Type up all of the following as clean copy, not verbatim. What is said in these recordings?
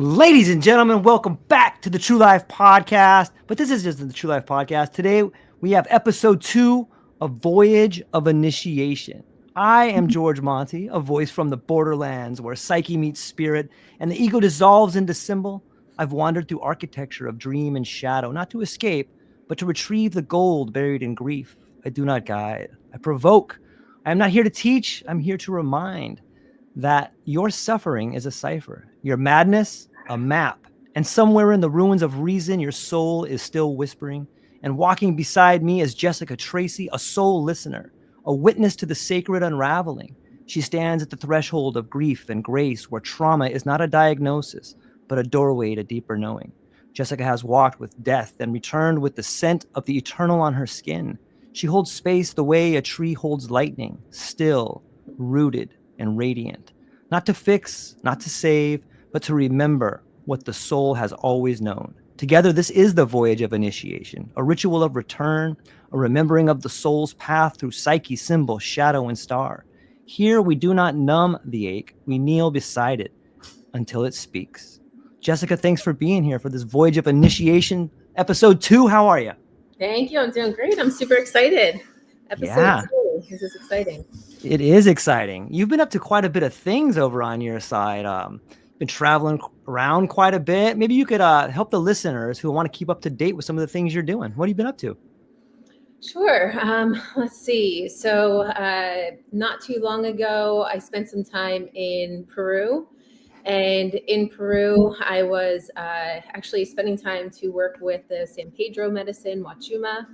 Ladies and gentlemen, welcome back to the True Life Podcast. But this is just the True Life Podcast. Today, we have episode 2 of Voyage of Initiation. I am George Monty, a voice from the borderlands where psyche meets spirit and the ego dissolves into symbol. I've wandered through architecture of dream and shadow, not to escape, but to retrieve the gold buried in grief. I do not guide. I provoke. I am not here to teach. I'm here to remind that your suffering is a cipher, your madness a map, and somewhere in the ruins of reason, your soul is still whispering. And walking beside me is Jessica Tracy, a soul listener, a witness to the sacred unraveling. She stands at the threshold of grief and grace, where trauma is not a diagnosis, but a doorway to deeper knowing. Jessica has walked with death and returned with the scent of the eternal on her skin. She holds space the way a tree holds lightning, still, rooted, and radiant. Not to fix, not to save, but to remember what the soul has always known. Together, this is the voyage of initiation, a ritual of return, a remembering of the soul's path through psyche, symbol, shadow, and star. Here, we do not numb the ache, we kneel beside it until it speaks. Jessica, thanks for being here for this voyage of initiation, episode 2. How are you? Thank you. I'm doing great. I'm super excited. Episode 2. This is exciting. It is exciting. You've been up to quite a bit of things over on your side. Been traveling around quite a bit. Maybe you could help the listeners who want to keep up to date with some of the things you're doing. What have you been up to? Sure. Let's see. So not too long ago, I spent some time in Peru. And in Peru, I was actually spending time to work with the San Pedro medicine, Wachuma.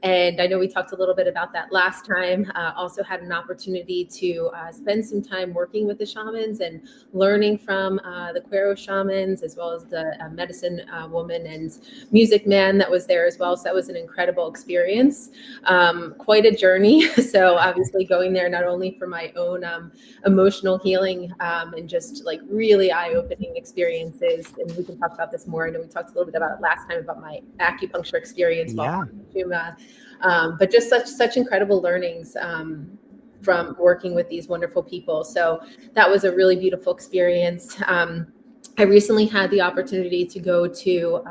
And I know we talked a little bit about that last time. Also had an opportunity to spend some time working with the shamans and learning from the Cuero shamans, as well as the medicine woman and music man that was there as well. So that was an incredible experience. Quite a journey. So obviously going there not only for my own emotional healing and just like really eye-opening experiences. And we can talk about this more. I know we talked a little bit about it last time about my acupuncture experience. But just such incredible learnings from working with these wonderful people. So that was a really beautiful experience. I recently had the opportunity to go to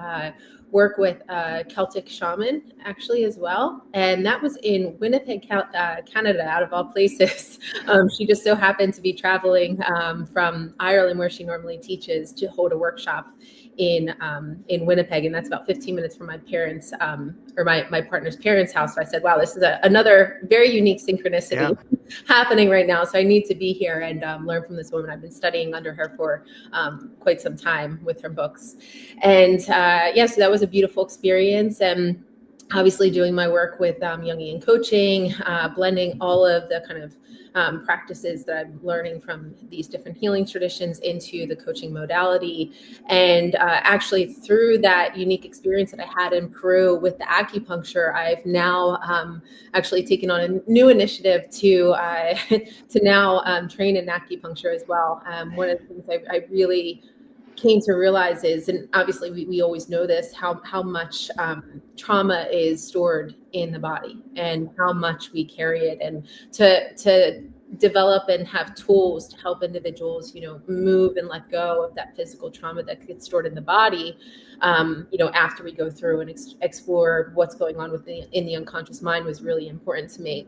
work with a Celtic shaman actually as well. And that was in Winnipeg, Canada, out of all places. She just so happened to be traveling from Ireland, where she normally teaches, to hold a workshop in Winnipeg. And that's about 15 minutes from my parents or my partner's parents' house. So I said, wow, this is another very unique synchronicity happening right now. So I need to be here and learn from this woman. I've been studying under her for quite some time with her books. And so that was a beautiful experience. And obviously doing my work with Jungian coaching, blending all of the kind of practices that I'm learning from these different healing traditions into the coaching modality. And actually through that unique experience that I had in Peru with the acupuncture, I've now actually taken on a new initiative to now train in acupuncture as well. One of the things I really came to realize is, and obviously we always know this, how much trauma is stored in the body and how much we carry it, and to develop and have tools to help individuals, move and let go of that physical trauma that gets stored in the body, after we go through and explore what's going on in the unconscious mind was really important to me.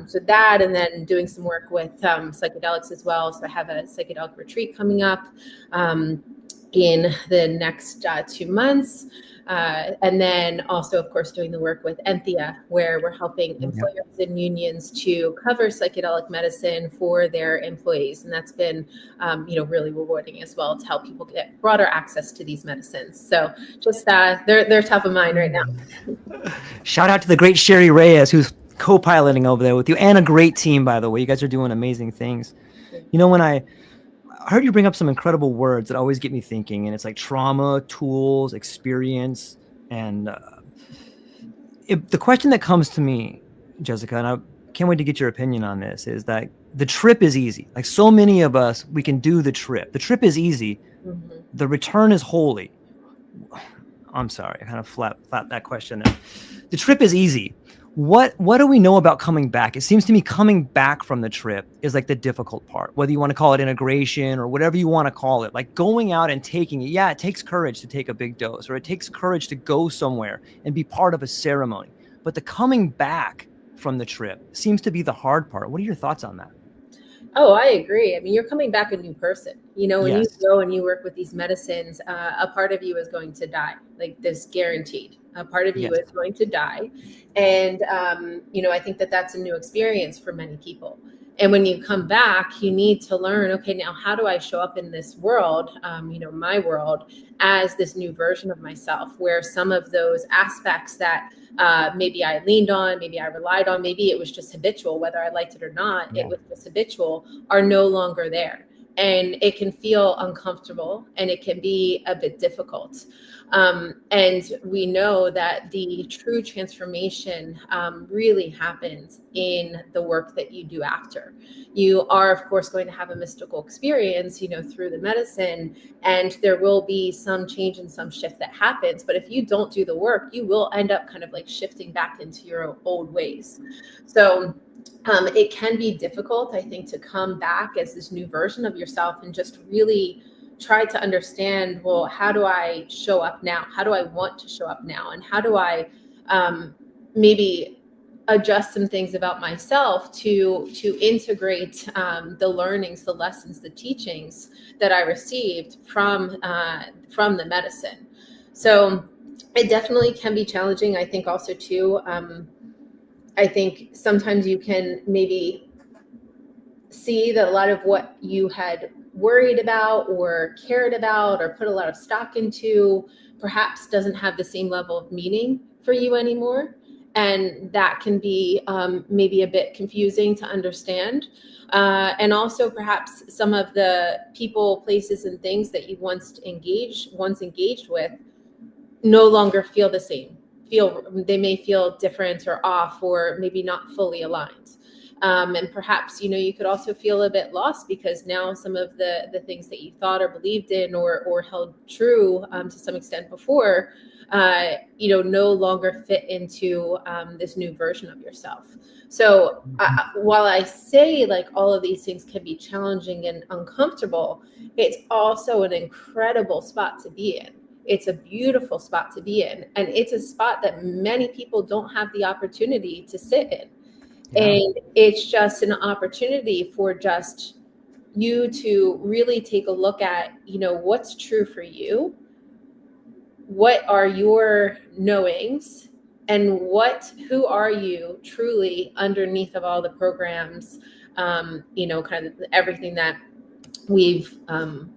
So that, and then doing some work with psychedelics as well. So I have a psychedelic retreat coming up in the next 2 months. And then also, of course, doing the work with Enthea, where we're helping employers and unions to cover psychedelic medicine for their employees. And that's been, really rewarding as well, to help people get broader access to these medicines. So just they're top of mind right now. Shout out to the great Sherry Reyes, who's co-piloting over there with you, and a great team, by the way. You guys are doing amazing things. When I heard you bring up some incredible words that always get me thinking, and it's like trauma, tools, experience. And the question that comes to me, Jessica, and I can't wait to get your opinion on this, is that the trip is easy. Like so many of us, we can do the trip. The trip is easy. Mm-hmm. The return is holy. I'm sorry, I kind of flat that question. The trip is easy. What do we know about coming back? It seems to me coming back from the trip is like the difficult part, whether you want to call it integration or whatever you want to call it. Like going out and taking it. Yeah, it takes courage to take a big dose, or it takes courage to go somewhere and be part of a ceremony. But the coming back from the trip seems to be the hard part. What are your thoughts on that? Oh, I agree. I mean, you're coming back a new person. You know, when you Yes. go and you work with these medicines, a part of you is going to die, like this guaranteed. A part of you Yes. is going to die. And, you know, I think that that's a new experience for many people. And when you come back, you need to learn, okay, now how do I show up in this world, you know, my world, as this new version of myself, where some of those aspects that maybe I leaned on, maybe I relied on, maybe it was just habitual, whether I liked it or not, Yeah. it was just habitual, are no longer there. And it can feel uncomfortable and it can be a bit difficult. And we know that the true transformation really happens in the work that you do after. You are, of course, going to have a mystical experience, you know, through the medicine, and there will be some change and some shift that happens. But if you don't do the work, you will end up kind of like shifting back into your old ways. So it can be difficult, I think, to come back as this new version of yourself and just really try to understand, well, how do I show up now? How do I want to show up now? And how do I maybe adjust some things about myself to integrate the learnings, the lessons, the teachings that I received from the medicine. So it definitely can be challenging. I think also too, I think sometimes you can maybe see that a lot of what you had worried about or cared about or put a lot of stock into perhaps doesn't have the same level of meaning for you anymore. And that can be maybe a bit confusing to understand. And also perhaps some of the people, places, and things that you once engaged with no longer feel the same. They may feel different or off or maybe not fully aligned. And perhaps, you know, you could also feel a bit lost because now some of the things that you thought or believed in or held true to some extent before, you know, no longer fit into this new version of yourself. So while I say like all of these things can be challenging and uncomfortable, it's also an incredible spot to be in. It's a beautiful spot to be in. And it's a spot that many people don't have the opportunity to sit in. Yeah. And it's just an opportunity for just you to really take a look at, you know, what's true for you, what are your knowings, and who are you truly underneath of all the programs, you know, kind of everything that we've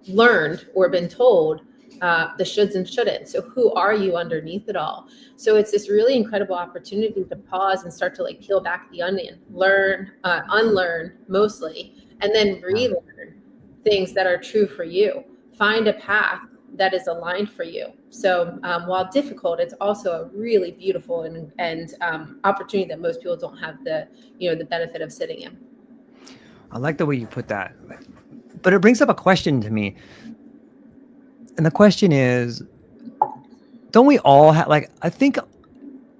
learned or been told, the shoulds and shouldn't. So who are you underneath it all? So it's this really incredible opportunity to pause and start to like peel back the onion, learn, unlearn mostly, and then relearn things that are true for you. Find a path that is aligned for you. So while difficult, it's also a really beautiful and opportunity that most people don't have the, you know, the benefit of sitting in. I like the way you put that. But it brings up a question to me. And the question is, don't we all have, like, I think, at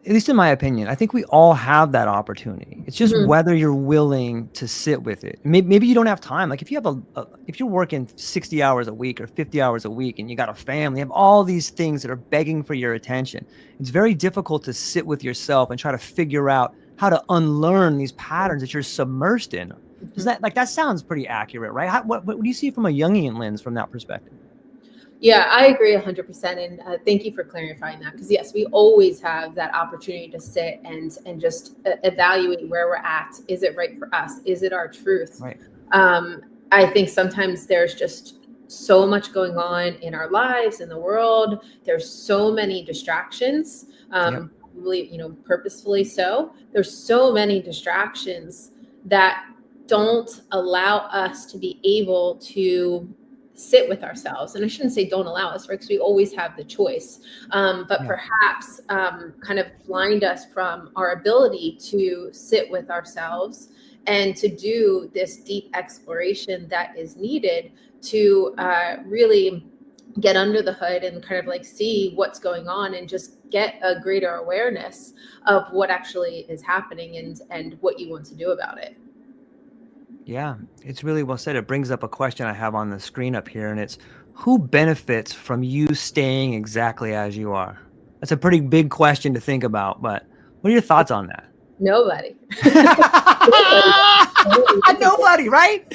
least in my opinion, I think we all have that opportunity. It's just whether you're willing to sit with it. Maybe you don't have time. Like if you have if you're working 60 hours a week or 50 hours a week and you got a family, you have all these things that are begging for your attention. It's very difficult to sit with yourself and try to figure out how to unlearn these patterns that you're submersed in. Does that sounds pretty accurate, right? What do you see from a Jungian lens from that perspective? Yeah, I agree 100%. And thank you for clarifying that. Because yes, we always have that opportunity to sit and just evaluate where we're at. Is it right for us? Is it our truth? Right. I think sometimes there's just so much going on in our lives, in the world. There's so many distractions, probably, you know, purposefully so. There's so many distractions that don't allow us to be able to sit with ourselves. And I shouldn't say don't allow us, right? Because we always have the choice, but perhaps kind of blind us from our ability to sit with ourselves and to do this deep exploration that is needed to really get under the hood and kind of like see what's going on and just get a greater awareness of what actually is happening and what you want to do about it. Yeah, it's really well said. It brings up a question I have on the screen up here, and it's who benefits from you staying exactly as you are? That's a pretty big question to think about, but what are your thoughts on that? Nobody. Nobody, right?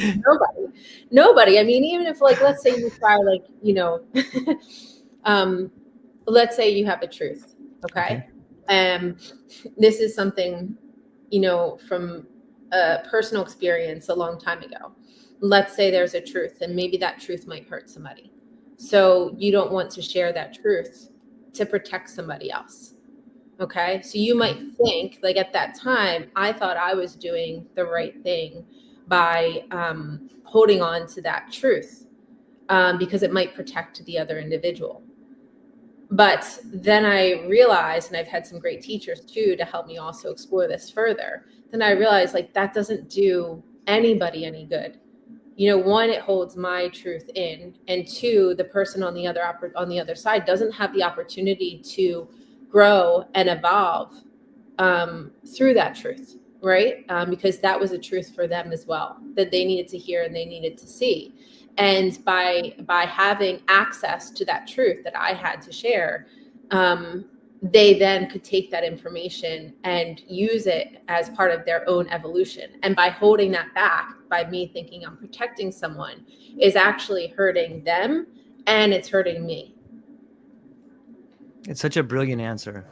Nobody. I mean, even if like, let's say you try like, let's say you have a truth. Okay. This is something, from a personal experience a long time ago. Let's say there's a truth and maybe that truth might hurt somebody. So you don't want to share that truth to protect somebody else. Okay. So you might think like at that time, I thought I was doing the right thing by holding on to that truth because it might protect the other individual. But then I realized, and I've had some great teachers too to help me also explore this further. Then I realized like that doesn't do anybody any good. One, it holds my truth in, and two, the person on the other side doesn't have the opportunity to grow and evolve through that truth, right? Because that was a truth for them as well that they needed to hear and they needed to see. And by having access to that truth that I had to share, they then could take that information and use it as part of their own evolution. And by holding that back, by me thinking I'm protecting someone, is actually hurting them and it's hurting me. It's such a brilliant answer,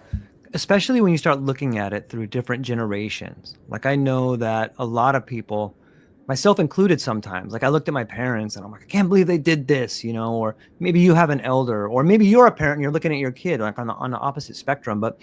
especially when you start looking at it through different generations. Like I know that a lot of people, myself included sometimes, like I looked at my parents and I'm like, I can't believe they did this, or maybe you have an elder, or maybe you're a parent and you're looking at your kid like on the opposite spectrum, but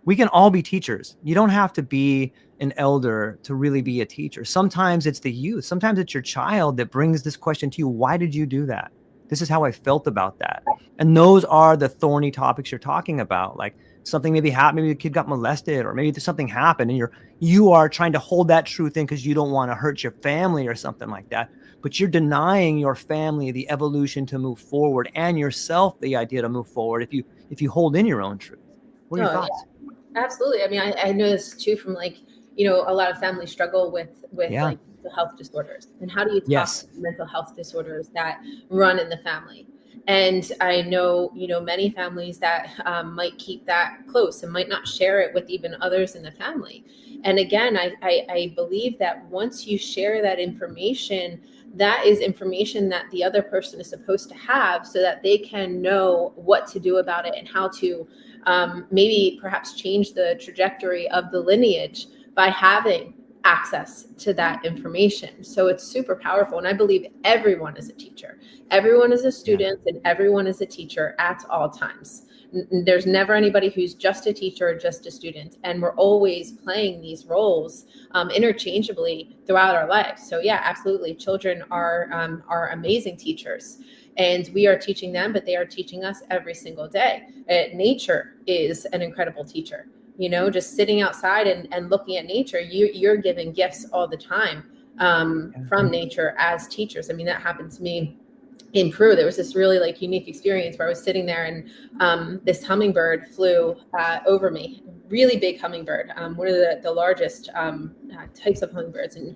we can all be teachers. You don't have to be an elder to really be a teacher. Sometimes it's the youth. Sometimes it's your child that brings this question to you. Why did you do that? This is how I felt about that. And those are the thorny topics you're talking about. Like something maybe happened, maybe the kid got molested, or maybe something happened and you are trying to hold that truth in because you don't want to hurt your family or something like that. But you're denying your family the evolution to move forward and yourself the idea to move forward if you hold in your own truth. What are your thoughts? Yeah, absolutely. I mean, I know this too from like, a lot of families struggle with like mental health disorders. And how do you talk about mental health disorders that run in the family? And I know, many families that might keep that close and might not share it with even others in the family. And again, I believe that once you share that information, that is information that the other person is supposed to have so that they can know what to do about it and how to maybe perhaps change the trajectory of the lineage by having access to that information. So it's super powerful. And I believe everyone is a teacher. Everyone is a student and everyone is a teacher at all times. There's never anybody who's just a teacher or just a student. And we're always playing these roles interchangeably throughout our lives. So yeah, absolutely. Children are amazing teachers. And we are teaching them, but they are teaching us every single day. Nature is an incredible teacher. Just sitting outside and looking at nature, you're giving gifts all the time from nature as teachers. I mean, that happened to me in Peru. There was this really like unique experience where I was sitting there and this hummingbird flew over me, really big hummingbird, one of the largest types of hummingbirds. And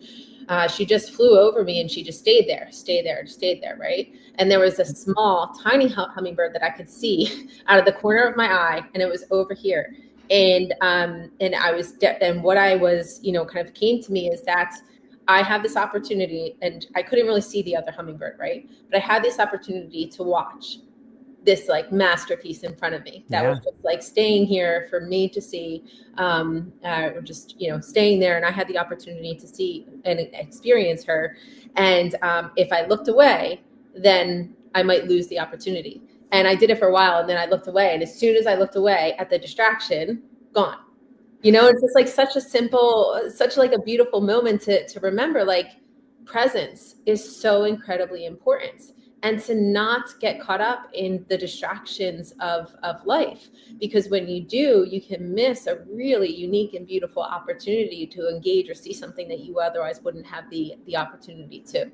she just flew over me and she just stayed there, right? And there was a small, tiny hummingbird that I could see out of the corner of my eye, and it was over here. And I was, and what I was, kind of came to me is that I have this opportunity, and I couldn't really see the other hummingbird, right? But I had this opportunity to watch this like masterpiece in front of me that was just like staying here for me to see, just, staying there. And I had the opportunity to see and experience her. And if I looked away, then I might lose the opportunity. And I did it for a while, and then I looked away. And as soon as I looked away at the distraction, gone. It's just like such like a beautiful moment to remember, like presence is so incredibly important. And to not get caught up in the distractions of life, because when you do, you can miss a really unique and beautiful opportunity to engage or see something that you otherwise wouldn't have the opportunity to.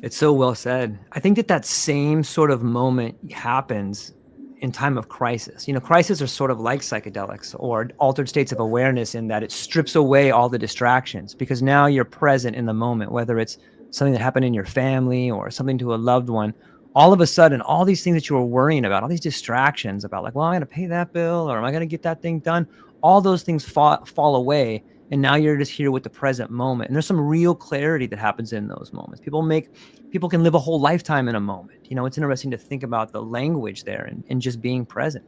It's so well said. I think that same sort of moment happens in time of crisis. Crises are sort of like psychedelics or altered states of awareness, in that it strips away all the distractions, because now you're present in the moment, whether it's something that happened in your family or something to a loved one. All of a sudden, all these things that you were worrying about, all these distractions about, like, well, I'm going to pay that bill, or am I going to get that thing done? All those things fall away. And now you're just here with the present moment. And there's some real clarity that happens in those moments. People can live a whole lifetime in a moment. It's interesting to think about the language there, and just being present.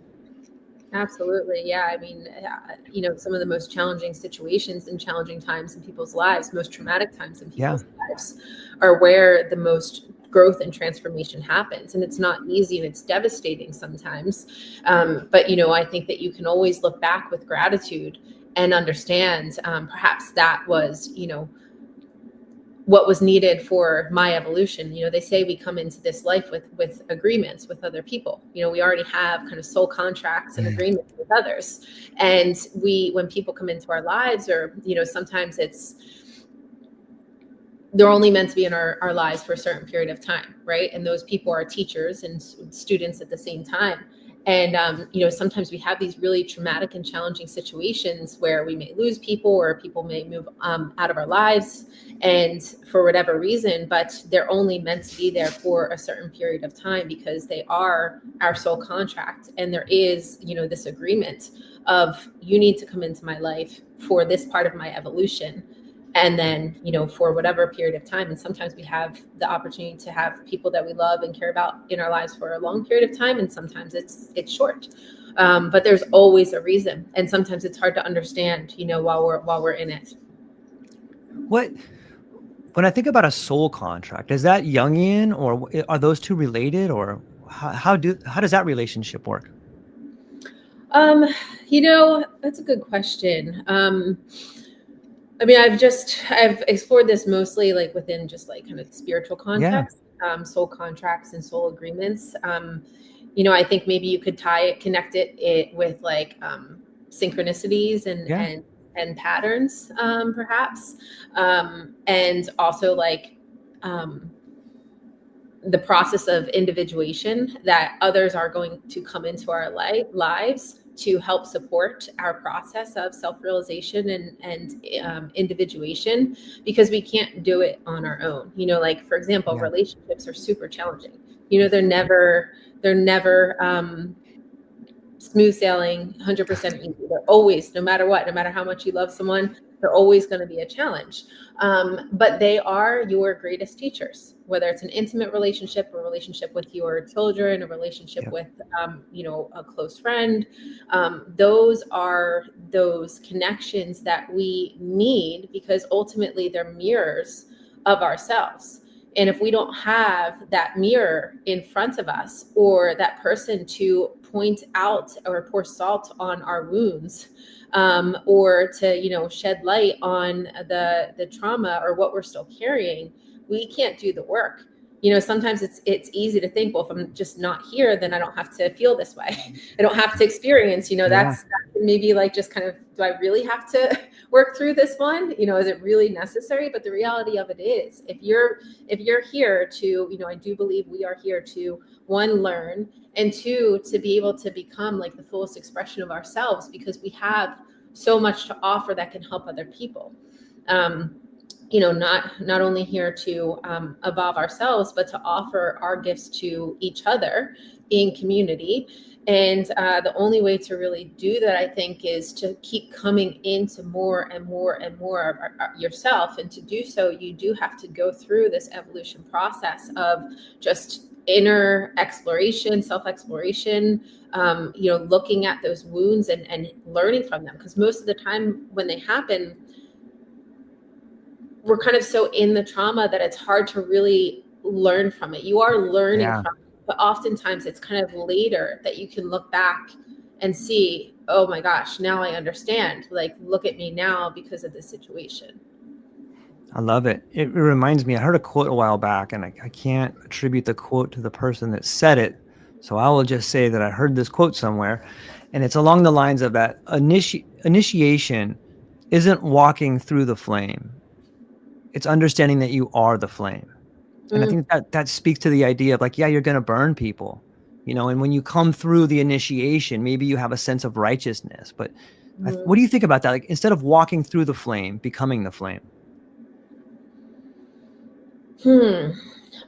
Absolutely. Yeah. I mean, some of the most challenging situations and challenging times in people's lives, most traumatic times in people's lives, are where the most growth and transformation happens. And it's not easy, and it's devastating sometimes. But, I think that you can always look back with gratitude and understand, perhaps that was, what was needed for my evolution. They say we come into this life with agreements with other people. We already have kind of soul contracts and agreements with others. And when people come into our lives, or, sometimes they're only meant to be in our lives for a certain period of time, right? And those people are teachers and students at the same time. And, sometimes we have these really traumatic and challenging situations where we may lose people, or people may move out of our lives, and for whatever reason, but they're only meant to be there for a certain period of time, because they are our soul contract. And there is, this agreement of, you need to come into my life for this part of my evolution. And then, for whatever period of time. And sometimes we have the opportunity to have people that we love and care about in our lives for a long period of time. And sometimes it's short. But there's always a reason. And sometimes it's hard to understand, while we're in it. When I think about a soul contract, is that Jungian, or are those two related, or how does that relationship work? That's a good question. I mean, I've explored this mostly like within just like kind of spiritual context, soul contracts and soul agreements. I think maybe you could connect it with like synchronicities and patterns, perhaps, and also like the process of individuation, that others are going to come into our lives to help support our process of self-realization and individuation, because we can't do it on our own. Like, for example, relationships are super challenging. They're never smooth sailing, 100% easy. They're always, no matter what, no matter how much you love someone, they're always going to be a challenge. But they are your greatest teachers, whether it's an intimate relationship, a relationship with your children, a relationship with, a close friend. Those are those connections that we need, because ultimately they're mirrors of ourselves. And if we don't have that mirror in front of us, or that person to point out or pour salt on our wounds, or to, shed light on the trauma or what we're still carrying, we can't do the work. Sometimes it's easy to think, well, if I'm just not here, then I don't have to feel this way. I don't have to experience, that's maybe like just kind of, do I really have to work through this one? Is it really necessary? But the reality of it is, if you're here to, I do believe we are here to, one, learn, and two, to be able to become like the fullest expression of ourselves, because we have so much to offer that can help other people. Not only here to evolve ourselves, but to offer our gifts to each other in community. And the only way to really do that, I think, is to keep coming into more and more and more of yourself. And to do so, you do have to go through this evolution process of just inner exploration, self-exploration, looking at those wounds and learning from them. Because most of the time when they happen, we're kind of so in the trauma that it's hard to really learn from it. You are learning from it, but oftentimes it's kind of later that you can look back and see, oh my gosh, now I understand. Like, look at me now because of this situation. I love it. It reminds me, I heard a quote a while back, and I can't attribute the quote to the person that said it. So I will just say that I heard this quote somewhere, and it's along the lines of that initiation isn't walking through the flame. It's understanding that you are the flame. And I think that speaks to the idea of like, yeah, you're going to burn people, and when you come through the initiation, maybe you have a sense of righteousness. But what do you think about that? Like, instead of walking through the flame, becoming the flame?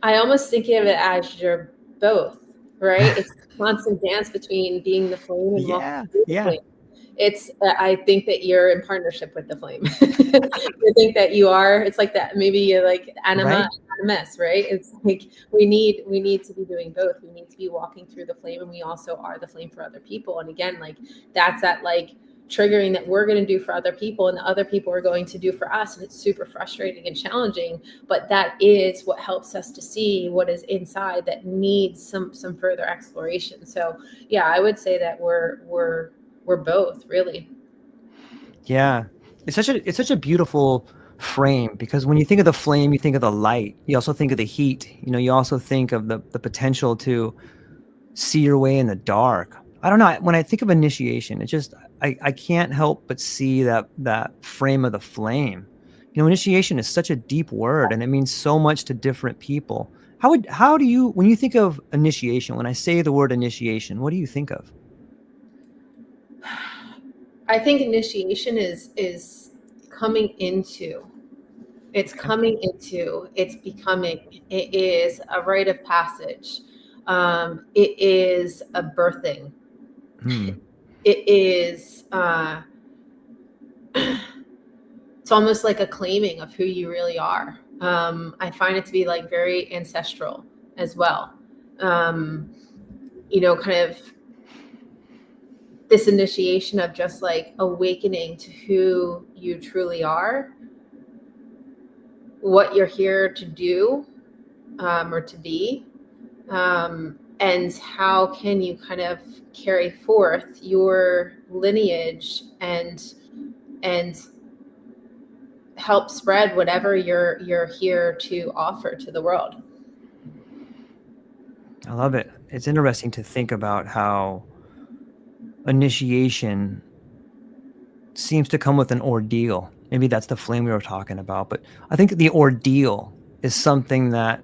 I almost think of it as you're both, right? It's a constant dance between being the flame and walking Yeah. through the Yeah. flame. I think that you're in partnership with the flame. I think that you are, it's like that, maybe you're like Right. animus, right? It's like we need to be doing both. We need to be walking through the flame, and we also are the flame for other people. And again, like that's that like triggering that we're going to do for other people and the other people are going to do for us. And it's super frustrating and challenging, but that is what helps us to see what is inside that needs some further exploration. So yeah, I would say that we're both, really. Yeah. It's such a beautiful frame, because when you think of the flame, you think of the light. You also think of the heat. You also think of the potential to see your way in the dark. I don't know. When I think of initiation, it just I can't help but see that frame of the flame. Initiation is such a deep word, and it means so much to different people. How do you, when you think of initiation, when I say the word initiation, what do you think of? I think initiation is coming into, it's Okay. coming into, it's becoming, it is a rite of passage. It is a birthing. Hmm. It is it's almost like a claiming of who you really are. I find it to be like very ancestral as well. Kind of this initiation of just like awakening to who you truly are, what you're here to do, or to be, and how can you kind of carry forth your lineage and help spread whatever you're here to offer to the world. I love it. It's interesting to think about how initiation seems to come with an ordeal. Maybe that's the flame we were talking about, but I think the ordeal is something that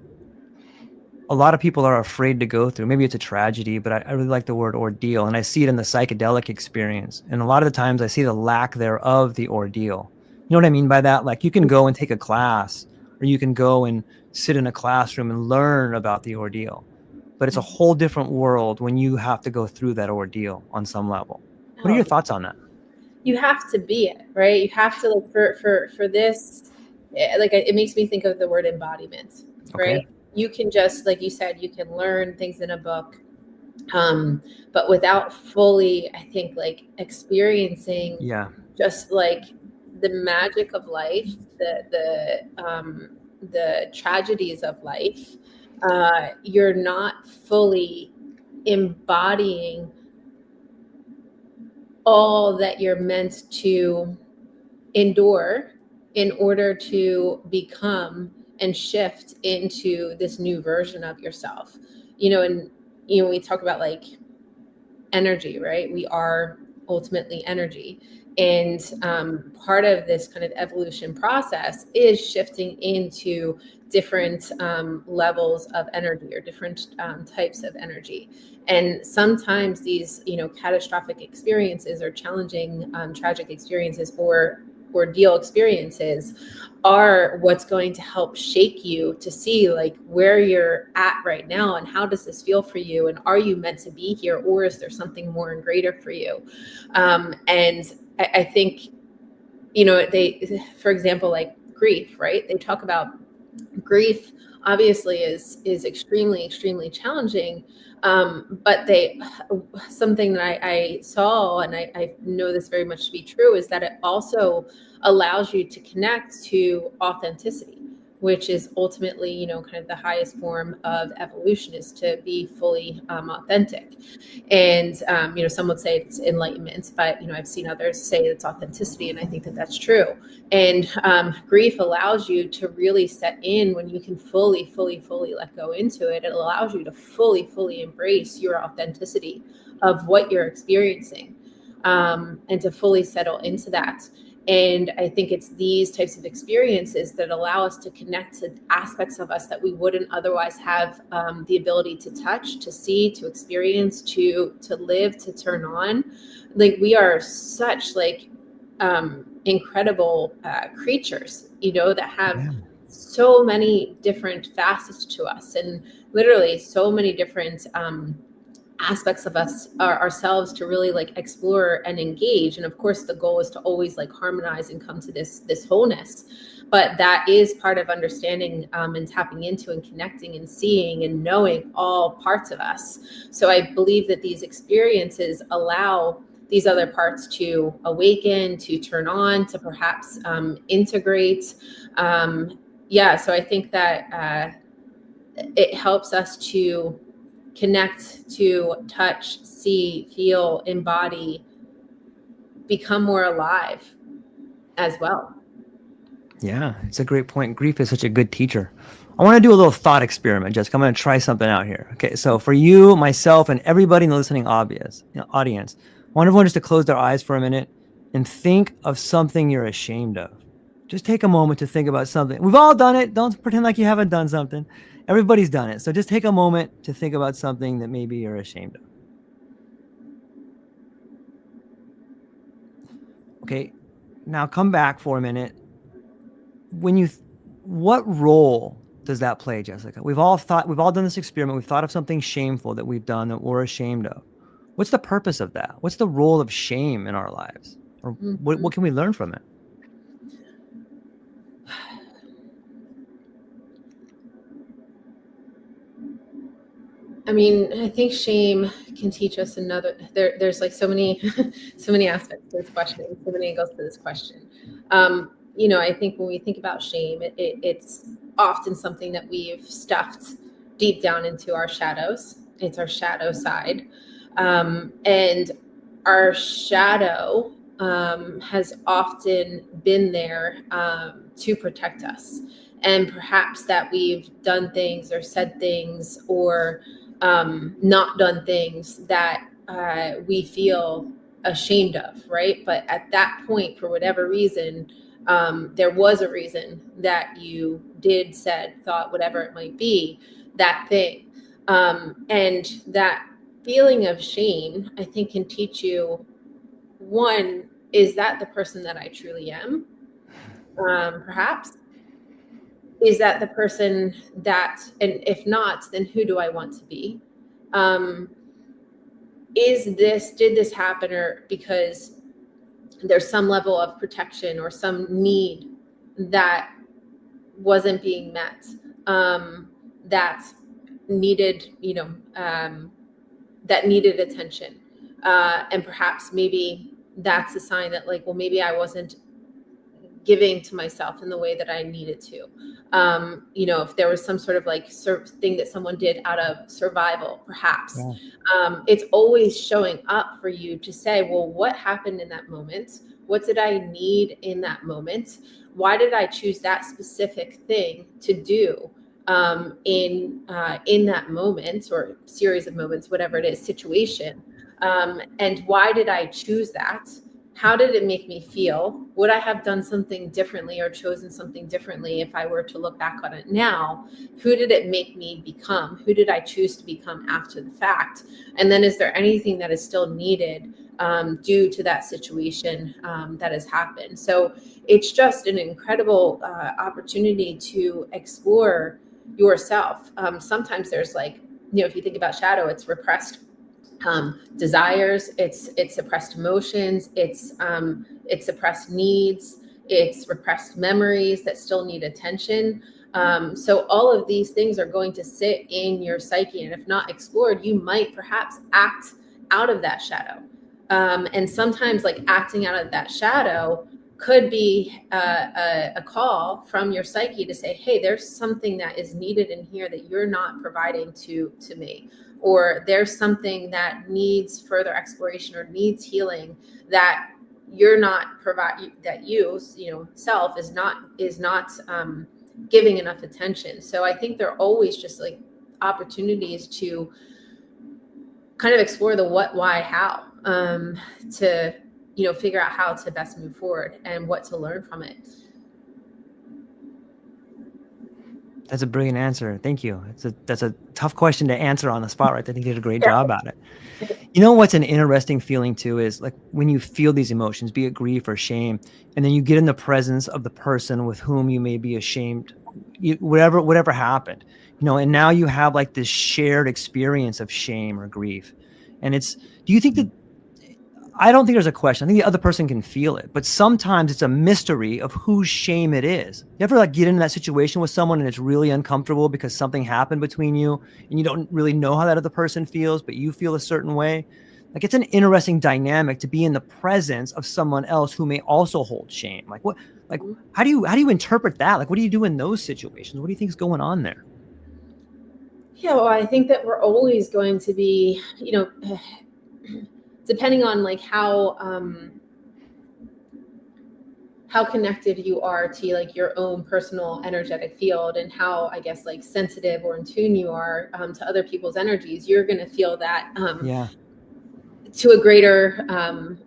a lot of people are afraid to go through. Maybe it's a tragedy, but I really like the word ordeal, and I see it in the psychedelic experience. And a lot of the times I see the lack thereof the ordeal. You know what I mean by that? Like, you can go and take a class, or you can go and sit in a classroom and learn about the ordeal, but it's a whole different world when you have to go through that ordeal on some level. What are your thoughts on that? You have to be it, right? You have to, like, for this, like, it makes me think of the word embodiment, Okay. right? You can just, like you said, you can learn things in a book, but without fully, I think, like experiencing Yeah. just like the magic of life, the tragedies of life, you're not fully embodying all that you're meant to endure in order to become and shift into this new version of yourself. And we talk about like energy, right? We are ultimately energy. And part of this kind of evolution process is shifting into different levels of energy, or different types of energy. And sometimes these, catastrophic experiences, or challenging, tragic experiences, or ordeal experiences are what's going to help shake you to see like where you're at right now, and how does this feel for you, and are you meant to be here, or is there something more and greater for you? And I think, they, for example, like grief, right? They talk about grief obviously is extremely challenging, but something that I saw, and I know this very much to be true, is that it also allows you to connect to authenticity, which is ultimately, kind of the highest form of evolution, is to be fully authentic. And some would say it's enlightenment, but I've seen others say it's authenticity, and I think that that's true. And grief allows you to really set in when you can fully let go into it. It allows you to fully embrace your authenticity of what you're experiencing, and to fully settle into that. And I think it's these types of experiences that allow us to connect to aspects of us that we wouldn't otherwise have the ability to touch, to see, to experience, to live, to turn on. Like, we are such like incredible creatures, that have so many different facets to us, and literally so many different aspects of us, ourselves, to really like explore and engage. And of course the goal is to always like harmonize and come to this wholeness, but that is part of understanding and tapping into and connecting and seeing and knowing all parts of us. So I believe that these experiences allow these other parts to awaken, to turn on, to perhaps integrate. So I think that it helps us to connect, to touch, see, feel, embody, become more alive as well. Yeah, it's a great point. Grief is such a good teacher. I want to do a little thought experiment, Jessica. I'm going to try something out here. Okay, so for you, myself, and everybody in the listening audience, I want everyone just to close their eyes for a minute and think of something you're ashamed of. Just take a moment to think about something. We've all done it. Don't pretend like you haven't done something. Everybody's done it. So just take a moment to think about something that maybe you're ashamed of. Okay, now come back for a minute. What role does that play, Jessica? We've all done this experiment. We've thought of something shameful that we've done that we're ashamed of. What's the purpose of that? What's the role of shame in our lives? Or what can we learn from it? I mean, I think shame can teach us there's like so many aspects to this question, so many angles to this question. I think when we think about shame, it's often something that we've stuffed deep down into our shadows. It's our shadow side. And our shadow has often been there to protect us. And perhaps that we've done things or said things or not done things that we feel ashamed of, right? But at that point, for whatever reason, there was a reason that you did, said, thought, whatever it might be, that thing. And that feeling of shame, I think, can teach you, one, is that the person that I truly am? Perhaps. Is that the person that, and if not, then who do I want to be? Did this happen or because there's some level of protection or some need that wasn't being met, that needed, that needed attention. And perhaps maybe that's a sign that like, well, maybe I wasn't giving to myself in the way that I needed to. If there was some sort of like thing that someone did out of survival, perhaps. Yeah. It's always showing up for you to say, well, what happened in that moment? What did I need in that moment? Why did I choose that specific thing to do in that moment or series of moments, whatever it is, situation? And why did I choose that? How did it make me feel? Would I have done something differently or chosen something differently if I were to look back on it now? Who did it make me become? Who did I choose to become after the fact? And then is there anything that is still needed due to that situation that has happened? So it's just an incredible opportunity to explore yourself. Sometimes there's like, if you think about shadow, it's repressed desires, it's suppressed emotions, it's suppressed needs, it's repressed memories that still need attention. So all of these things are going to sit in your psyche, and if not explored, you might perhaps act out of that shadow. And sometimes like acting out of that shadow could be a call from your psyche to say, hey, there's something that is needed in here that you're not providing to me. Or there's something that needs further exploration or needs healing that you're not providing, that self is not giving enough attention. So I think they're always just like opportunities to kind of explore the what, why, how, to figure out how to best move forward and what to learn from it. That's a brilliant answer. Thank you. That's a tough question to answer on the spot, right? I think you did a great job at it. You know what's an interesting feeling too is like when you feel these emotions, be it grief or shame, and then you get in the presence of the person with whom you may be ashamed, whatever happened, and now you have like this shared experience of shame or grief. And do you think that, I don't think there's a question. I think the other person can feel it, but sometimes it's a mystery of whose shame it is. You ever like get into that situation with someone and it's really uncomfortable because something happened between you and you don't really know how that other person feels, but you feel a certain way? Like it's an interesting dynamic to be in the presence of someone else who may also hold shame. How do you interpret that? Like, what do you do in those situations? What do you think is going on there? Yeah, well, I think that we're always going to be, depending on like how connected you are to like your own personal energetic field and how, I guess, like sensitive or in tune you are to other people's energies, you're going to feel that to a greater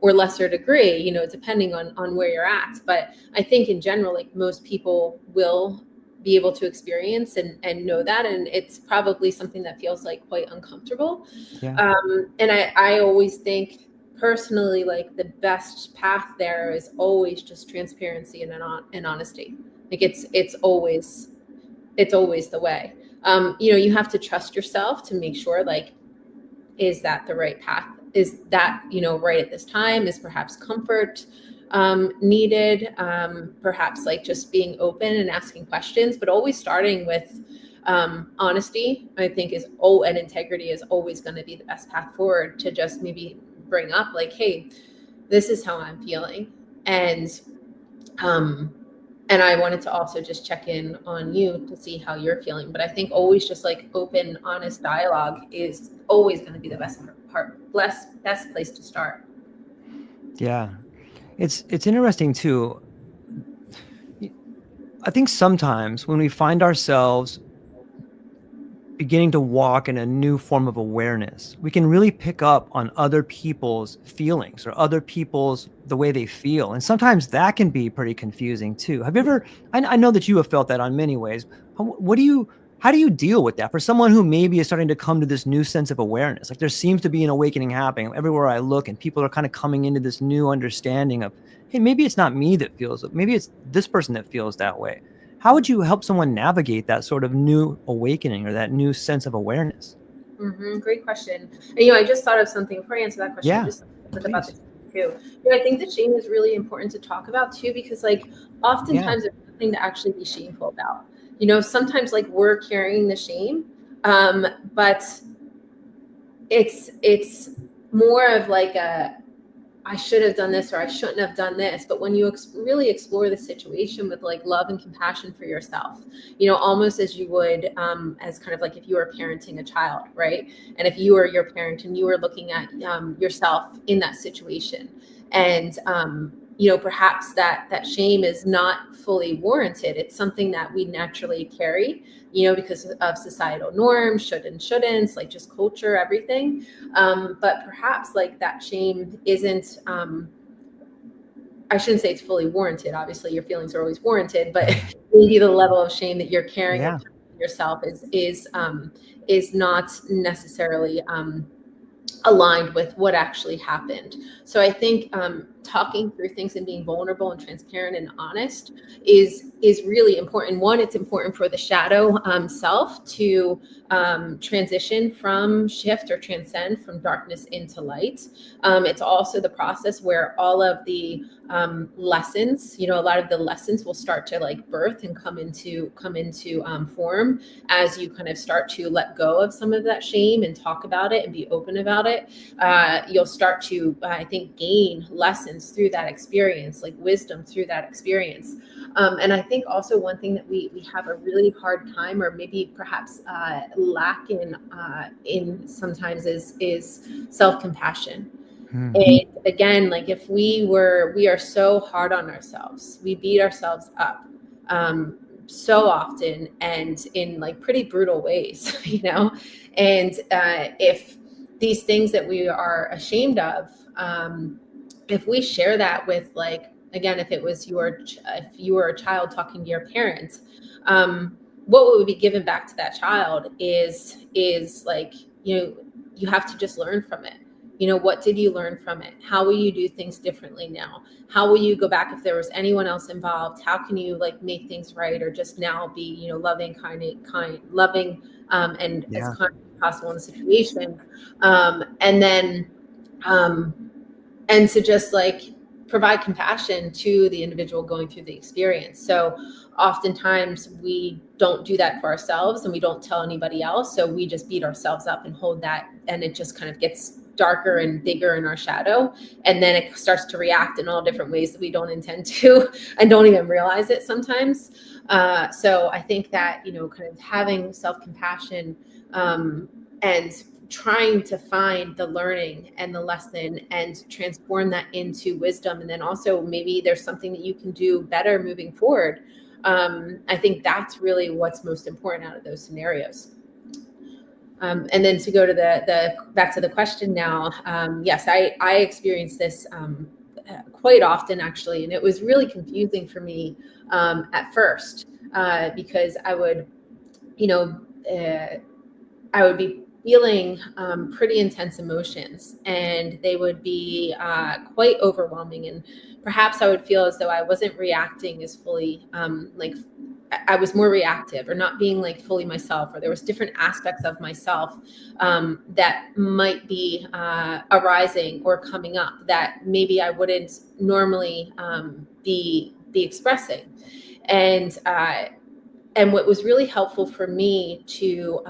or lesser degree, depending on where you're at. But I think in general, like most people will be able to experience and know that. And it's probably something that feels like quite uncomfortable. Yeah. And I always think personally, like the best path there is always just transparency and honesty. Like it's always the way. You have to trust yourself to make sure, like, is that the right path? Is that, right at this time? Is perhaps comfort needed? Perhaps like just being open and asking questions, but always starting with honesty, I think and integrity is always going to be the best path forward, to just maybe bring up like, hey, this is how I'm feeling. And I wanted to also just check in on you to see how you're feeling. But I think always just like open, honest dialogue is always going to be the best place to start. Yeah. It's interesting too. I think sometimes when we find ourselves beginning to walk in a new form of awareness, we can really pick up on other people's feelings or other people's the way they feel. And sometimes that can be pretty confusing too. Have you ever, I know that you have felt that on many ways. How do you deal with that for someone who maybe is starting to come to this new sense of awareness? Like there seems to be an awakening happening everywhere I look, and people are kind of coming into this new understanding of, hey, maybe it's not me that feels it. Maybe it's this person that feels that way. How would you help someone navigate that sort of new awakening or that new sense of awareness? Mm-hmm. Great question. And, I just thought of something before I answer that question. Yeah, I just thought about this too. I think that shame is really important to talk about too, because like oftentimes there's nothing to actually be shameful about. Sometimes like we're carrying the shame, but it's more of like I should have done this or I shouldn't have done this. But when you really explore the situation with like love and compassion for yourself, almost as you would as kind of like if you were parenting a child, right? And if you were your parent and you were looking at yourself in that situation, and perhaps that shame is not fully warranted. It's something that we naturally carry, because of societal norms, should and shouldn'ts, like just culture, everything. But perhaps like that shame isn't, I shouldn't say it's fully warranted. Obviously your feelings are always warranted, but maybe the level of shame that you're carrying yourself is not necessarily aligned with what actually happened. So I think talking through things and being vulnerable and transparent and honest is really important. One, it's important for the shadow self to transition from shift or transcend from darkness into light. It's also the process where all of the lessons, a lot of the lessons will start to like birth and come into form as you kind of start to let go of some of that shame and talk about it and be open about it. You'll start to, I think, gain lessons through that experience, like wisdom through that experience. And I think also one thing that we have a really hard time, or maybe perhaps lack in sometimes is self-compassion. And again, like if we are so hard on ourselves, we beat ourselves up so often and in like pretty brutal ways, and if these things that we are ashamed of if we share that with, like, again, if you were a child talking to your parents, what would be given back to that child is like, you have to just learn from it. What did you learn from it? How will you do things differently now? How will you go back if there was anyone else involved? How can you, like, make things right, or just now be, loving, loving, and as Yeah. kind as possible in the situation. And then, and to just, like, provide compassion to the individual going through the experience. So oftentimes we don't do that for ourselves, and we don't tell anybody else. So we just beat ourselves up and hold that, and it just kind of gets darker and bigger in our shadow. And then it starts to react in all different ways that we don't intend to and don't even realize it sometimes. So I think that, kind of having self-compassion, and trying to find the learning and the lesson and transform that into wisdom. And then also maybe there's something that you can do better moving forward. I think that's really what's most important out of those scenarios. And then to go to the back to the question now, yes, I experienced this quite often, actually, and it was really confusing for me at first, because I would be feeling pretty intense emotions, and they would be quite overwhelming. And perhaps I would feel as though I wasn't reacting as fully, like I was more reactive, or not being, like, fully myself, or there was different aspects of myself that might be arising or coming up that maybe I wouldn't normally be expressing. And what was really helpful for me to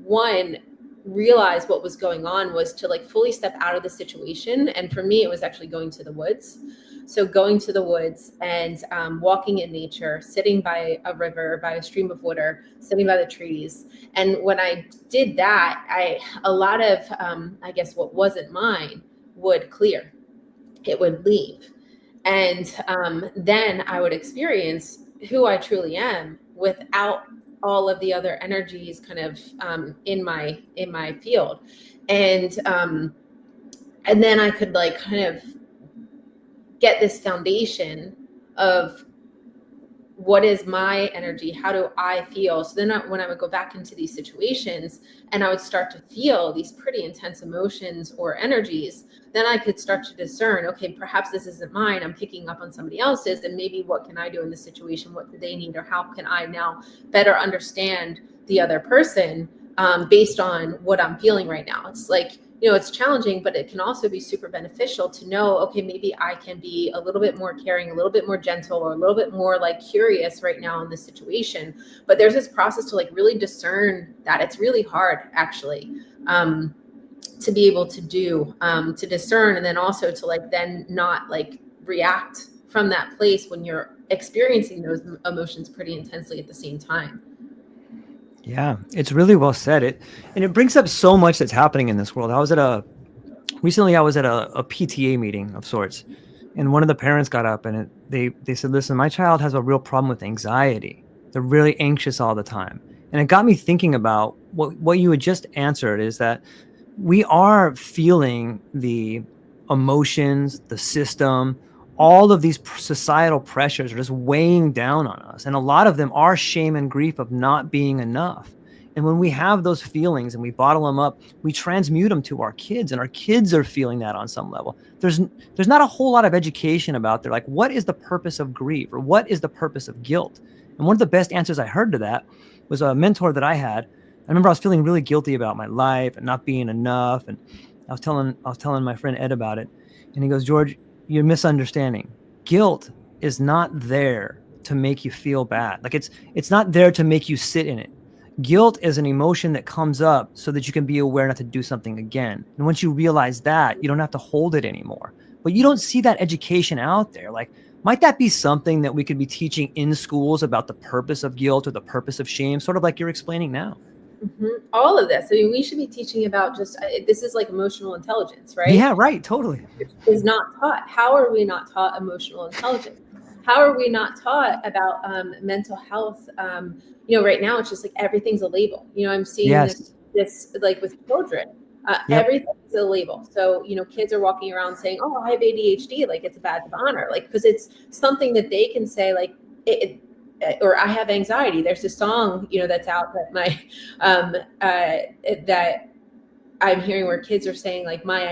one, realize what was going on, was to, like, fully step out of the situation. And for me, it was actually going to the woods. So going to the woods and walking in nature, sitting by a river, by a stream of water, sitting by the trees. And when I did that, a lot of, I guess, what wasn't mine would clear. It would leave. And then I would experience who I truly am without all of the other energies kind of in my field. And then I could, like, kind of get this foundation of what is my energy, how do I feel. So then when I would go back into these situations and I would start to feel these pretty intense emotions or energies, then I could start to discern, okay, perhaps this isn't mine, I'm picking up on somebody else's, and maybe what can I do in this situation? What do they need? Or how can I now better understand the other person based on what I'm feeling right now? It's like, it's challenging, but it can also be super beneficial to know, okay, maybe I can be a little bit more caring, a little bit more gentle, or a little bit more, like, curious right now in this situation. But there's this process to, like, really discern that. It's really hard, actually, to be able to do, to discern, and then also to, like, then not, like, react from that place when you're experiencing those emotions pretty intensely at the same time. Yeah, it's really well said. And it brings up so much that's happening in this world. Recently I was at a PTA meeting of sorts, and one of the parents got up and they said, listen, my child has a real problem with anxiety. They're really anxious all the time. And it got me thinking about what you had just answered, is that we are feeling the emotions, the system, all of these societal pressures are just weighing down on us. And a lot of them are shame and grief of not being enough. And when we have those feelings and we bottle them up, we transmute them to our kids, and our kids are feeling that on some level. There's not a whole lot of education about there, like, what is the purpose of grief, or what is the purpose of guilt? And one of the best answers I heard to that was a mentor that I had. I remember I was feeling really guilty about my life and not being enough. And I was telling my friend Ed about it. And he goes, George, you're misunderstanding. Guilt is not there to make you feel bad. Like, it's not there to make you sit in it. Guilt is an emotion that comes up so that you can be aware not to do something again. And once you realize that, you don't have to hold it anymore. But you don't see that education out there. Like, might that be something that we could be teaching in schools about the purpose of guilt or the purpose of shame, sort of like you're explaining now? Mm-hmm. All of this. I mean, we should be teaching about just, this is like emotional intelligence, right? Yeah, right. Totally. Is not taught. How are we not taught emotional intelligence? How are we not taught about mental health? Right now it's just like everything's a label. I'm seeing Yes. this like with children. Yep. Everything's a label. So, kids are walking around saying, "Oh, I have ADHD," like it's a badge of honor, like because it's something that they can say, like or I have anxiety. There's a song, that's out that that I'm hearing where kids are saying like it's my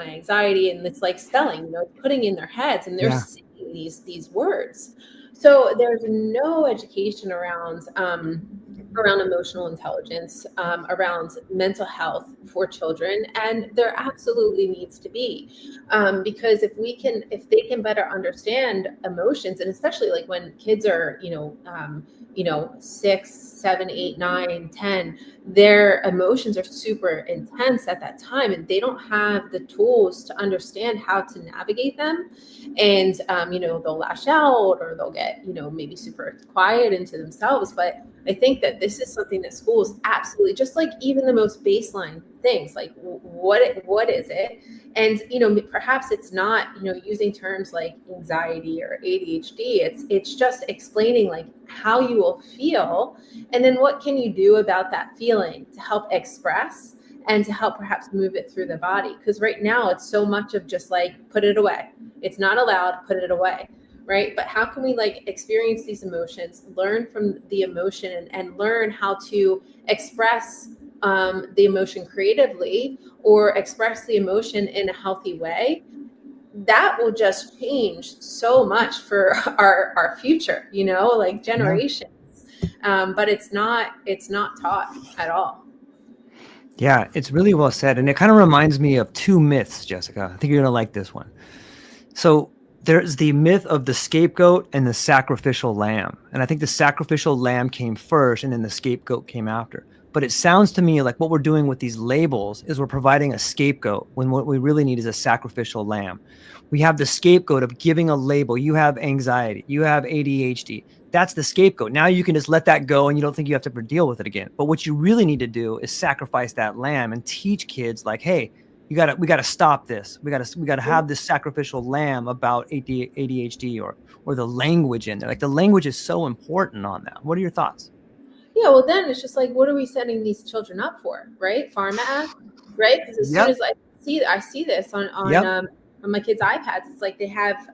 anxiety, and it's like spelling, putting in their heads, and they're Yeah. singing these words. So there's no education around emotional intelligence, around mental health for children, and there absolutely needs to be, because if they can better understand emotions, and especially like when kids are 6, 7, 8, 9, 10, their emotions are super intense at that time, and they don't have the tools to understand how to navigate them, and they'll lash out, or they'll get maybe super quiet into themselves. But I think that this is something that schools absolutely, just like even the most baseline things, like what is it, and perhaps it's not using terms like anxiety or ADHD. It's just explaining like how you will feel, and then what can you do about that feeling to help express and to help perhaps move it through the body. Because right now it's so much of just like, put it away. It's not allowed, put it away. Right. But how can we like experience these emotions, learn from the emotion, and learn how to express the emotion creatively, or express the emotion in a healthy way? That will just change so much for our future, like generations. But it's not taught at all. Yeah, it's really well said. And it kind of reminds me of two myths, Jessica. I think you're going to like this one. So there's the myth of the scapegoat and the sacrificial lamb. And I think the sacrificial lamb came first, and then the scapegoat came after. But it sounds to me like what we're doing with these labels is we're providing a scapegoat, when what we really need is a sacrificial lamb. We have the scapegoat of giving a label. You have anxiety, you have ADHD. That's the scapegoat. Now you can just let that go, and you don't think you have to deal with it again. But what you really need to do is sacrifice that lamb and teach kids like, hey, we gotta stop this. We gotta have this sacrificial lamb about ADHD, or the language in there. Like the language is so important on that. What are your thoughts? Yeah, well, then it's just like, what are we setting these children up for, right? Pharma ads, right? Because as soon as I see this on my kids' iPads, it's like they have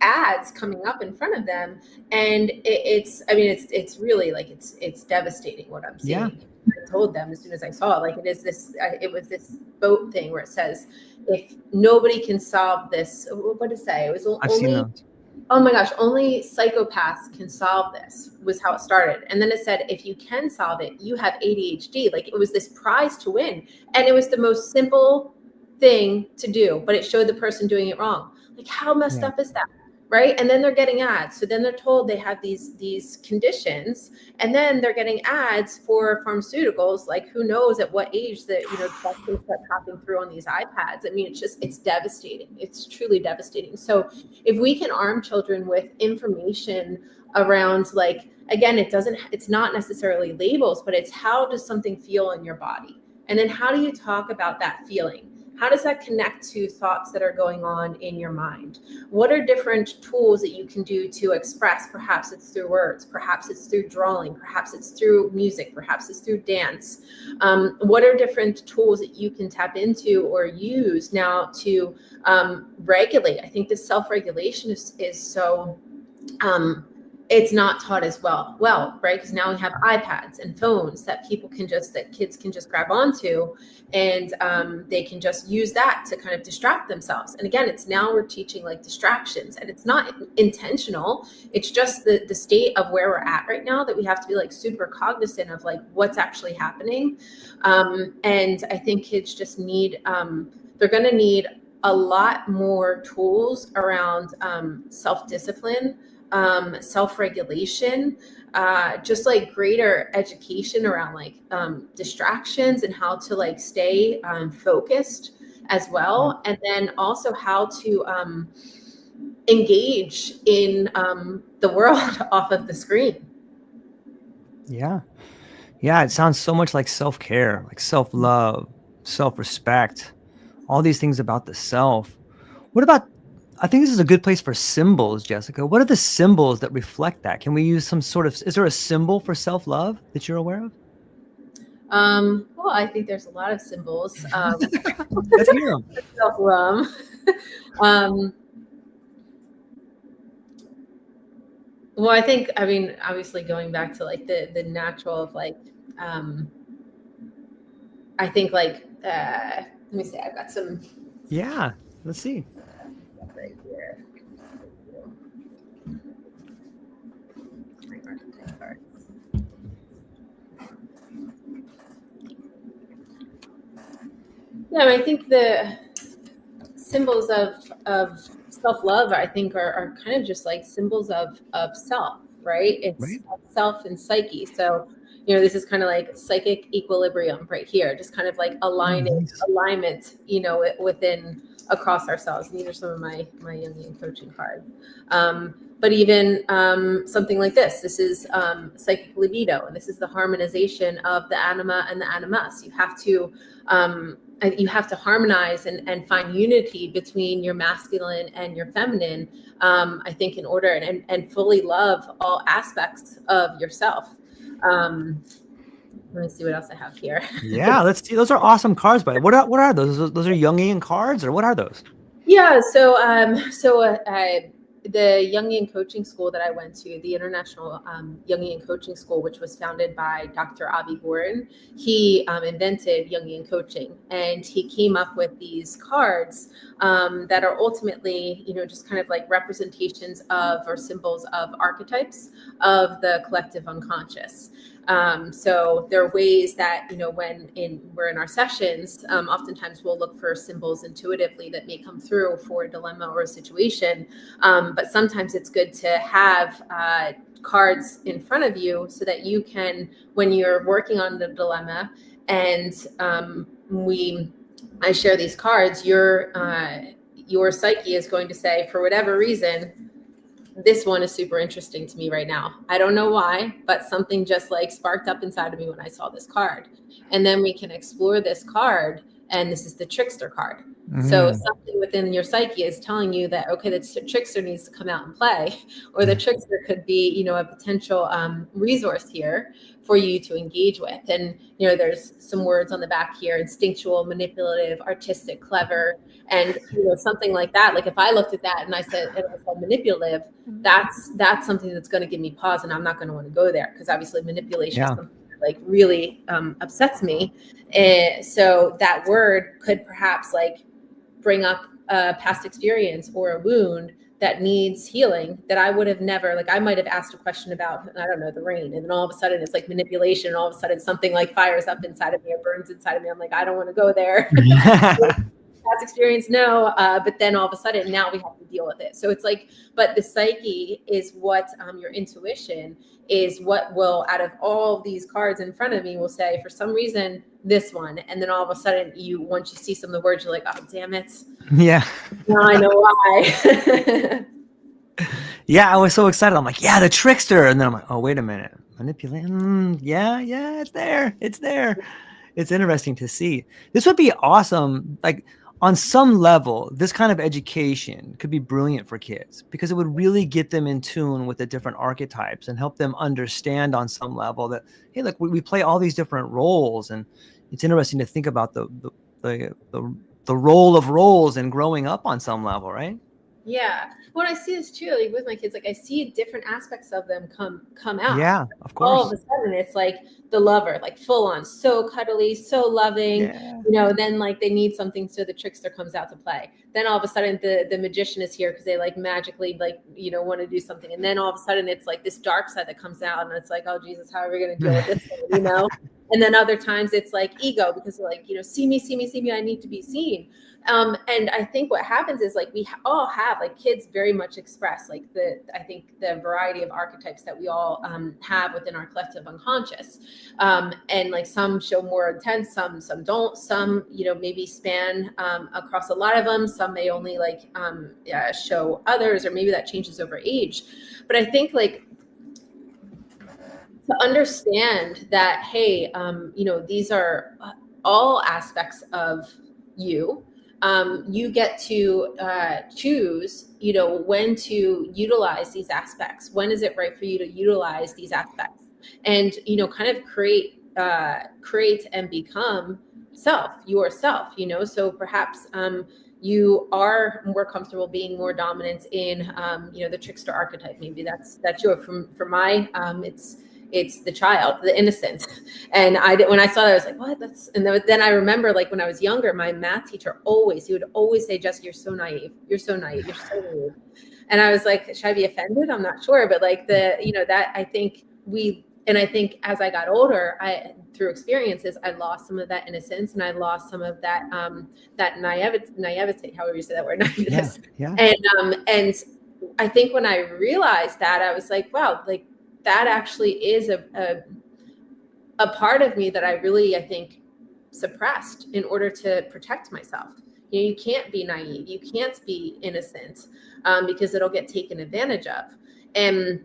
ads coming up in front of them, and it's really like it's devastating what I'm seeing. Yeah. I told them as soon as I saw it, like it was this boat thing where it says, if nobody can solve this, what did it say? It was I've seen only. those. Oh my gosh, only psychopaths can solve this, was how it started. And then it said, if you can solve it, you have ADHD. Like it was this prize to win. And it was the most simple thing to do, but it showed the person doing it wrong. Like how messed up is that? Right. And then they're getting ads. So then they're told they have these conditions, and then they're getting ads for pharmaceuticals. Like who knows at what age that, that's going to start popping through on these iPads. I mean, it's devastating. It's truly devastating. So if we can arm children with information around, like, again, it's not necessarily labels, but it's how does something feel in your body? And then how do you talk about that feeling? How does that connect to thoughts that are going on in your mind? What are different tools that you can do to express? Perhaps it's through words, perhaps it's through drawing, perhaps it's through music, perhaps it's through dance. What are different tools that you can tap into or use now to regulate? I think the self-regulation is so it's not taught as well, right? Because now we have iPads and phones that kids can just grab onto, and they can just use that to kind of distract themselves. And again, we're teaching like distractions, and it's not intentional. It's just the state of where we're at right now, that we have to be like super cognizant of like what's actually happening. And I think kids just they're going to need a lot more tools around self-discipline, self-regulation, just like greater education around like distractions, and how to like stay focused as well. And then also how to engage in the world off of the screen. Yeah. Yeah. It sounds so much like self-care, like self-love, self-respect, all these things about the self. What about, I think this is a good place for symbols, Jessica. What are the symbols that reflect that? Can we use some sort of, is there a symbol for self-love that you're aware of? Well, I think there's a lot of symbols. Let's hear them. Self-love. Well, I mean, obviously going back to like the natural of like, I think like, let me see, I've got some. Yeah, let's see. Right here. Yeah, I think the symbols of self-love, I think, are kind of just like symbols of self, right? It's Right. self and psyche. So, this is kind of like psychic equilibrium right here, just kind of like Oh, nice. alignment, within across ourselves. And these are some of my Jungian coaching cards. But even something like this is psychic libido, and this is the harmonization of the anima and the animus. You have to harmonize and find unity between your masculine and your feminine, I think, in order and fully love all aspects of yourself. Let me see what else I have here. Yeah, let's see. Those are awesome cards, but what are those? Those are Jungian cards, or what are those? Yeah, the Jungian coaching school that I went to, the International Jungian Coaching School, which was founded by Dr. Avi Gorin, he invented Jungian coaching, and he came up with these cards that are ultimately, just kind of like representations of or symbols of archetypes of the collective unconscious. So there are ways that, when we're in our sessions, oftentimes we'll look for symbols intuitively that may come through for a dilemma or a situation. But sometimes it's good to have cards in front of you so that you can, when you're working on the dilemma and I share these cards, your psyche is going to say, for whatever reason, this one is super interesting to me right now. I don't know why, but something just like sparked up inside of me when I saw this card. And then we can explore this card. And this is the trickster card. So something within your psyche is telling you that, okay, the trickster needs to come out and play, or the trickster could be, a potential resource here for you to engage with. And, there's some words on the back here: instinctual, manipulative, artistic, clever, and, something like that. Like if I looked at that and I said manipulative, that's something that's going to give me pause, and I'm not going to want to go there, because obviously manipulation is something that like really upsets me. And so that word could perhaps like bring up a past experience or a wound that needs healing that I would have never, like I might have asked a question about, I don't know, the rain. And then all of a sudden it's like manipulation. And all of a sudden something like fires up inside of me or burns inside of me. I'm like, I don't want to go there. Past experience, no. But then all of a sudden now we have to deal with it. So it's like, but the psyche is what your intuition is what will, out of all these cards in front of me, will say, for some reason, this one. And then all of a sudden once you see some of the words, you're like, oh, damn it. Yeah. Now I know why. Yeah, I was so excited. I'm like, yeah, the trickster. And then I'm like, oh, wait a minute. Manipulating. Yeah, it's there. It's there. It's interesting to see. This would be awesome. Like on some level, this kind of education could be brilliant for kids, because it would really get them in tune with the different archetypes and help them understand on some level that, hey, look, we play all these different roles. And it's interesting to think about the role of roles and growing up on some level, right? Yeah. When I see this too, like with my kids, like I see different aspects of them come out. Yeah, of course. All of a sudden it's like the lover, like full on, so cuddly, so loving, then like they need something, so the trickster comes out to play. Then all of a sudden the magician is here because they like magically like, want to do something. And then all of a sudden it's like this dark side that comes out, and it's like, oh Jesus, how are we going to deal with this thing, And then other times it's like ego, because they're like, see me, I need to be seen. And I think what happens is like we all have, like kids very much express like I think the variety of archetypes that we all have within our collective unconscious. And like some show more intense, some don't, some, maybe span across a lot of them. Some may only like show others, or maybe that changes over age. But I think like to understand that, hey, these are all aspects of you. You get to choose, when to utilize these aspects. When is it right for you to utilize these aspects? And, kind of create create and become yourself, so perhaps you are more comfortable being more dominant in the trickster archetype. Maybe that's you. For my it's the child, the innocent. And when I saw that, I was like, what? Then I remember, like, when I was younger, my math teacher he would always say, Jessica, you're so naive, you're so naive. And I was like, should I be offended? I'm not sure. But like that, I think as I got older, through experiences, I lost some of that innocence, and I lost some of that that naivete, however you say that word, naiveness. Yeah. And I think when I realized that, I was like, wow, like that actually is a part of me that I really, I think, suppressed in order to protect myself. You can't be naive, you can't be innocent, because it'll get taken advantage of. And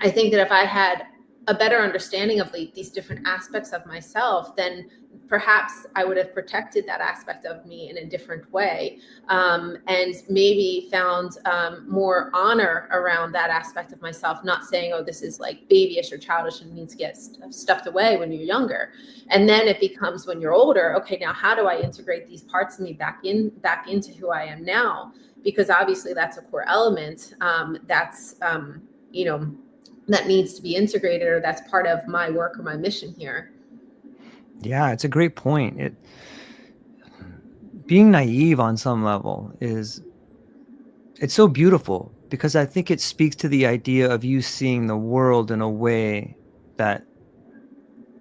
I think that if I had a better understanding of these different aspects of myself, then perhaps I would have protected that aspect of me in a different way, and maybe found more honor around that aspect of myself, not saying, oh, this is like babyish or childish and needs to get stuffed away when you're younger. And then it becomes, when you're older, okay, now how do I integrate these parts of me back into who I am now? Because obviously that's a core element that needs to be integrated, or that's part of my work or my mission here. Yeah, it's a great point. Being naive on some level it's so beautiful, because I think it speaks to the idea of you seeing the world in a way that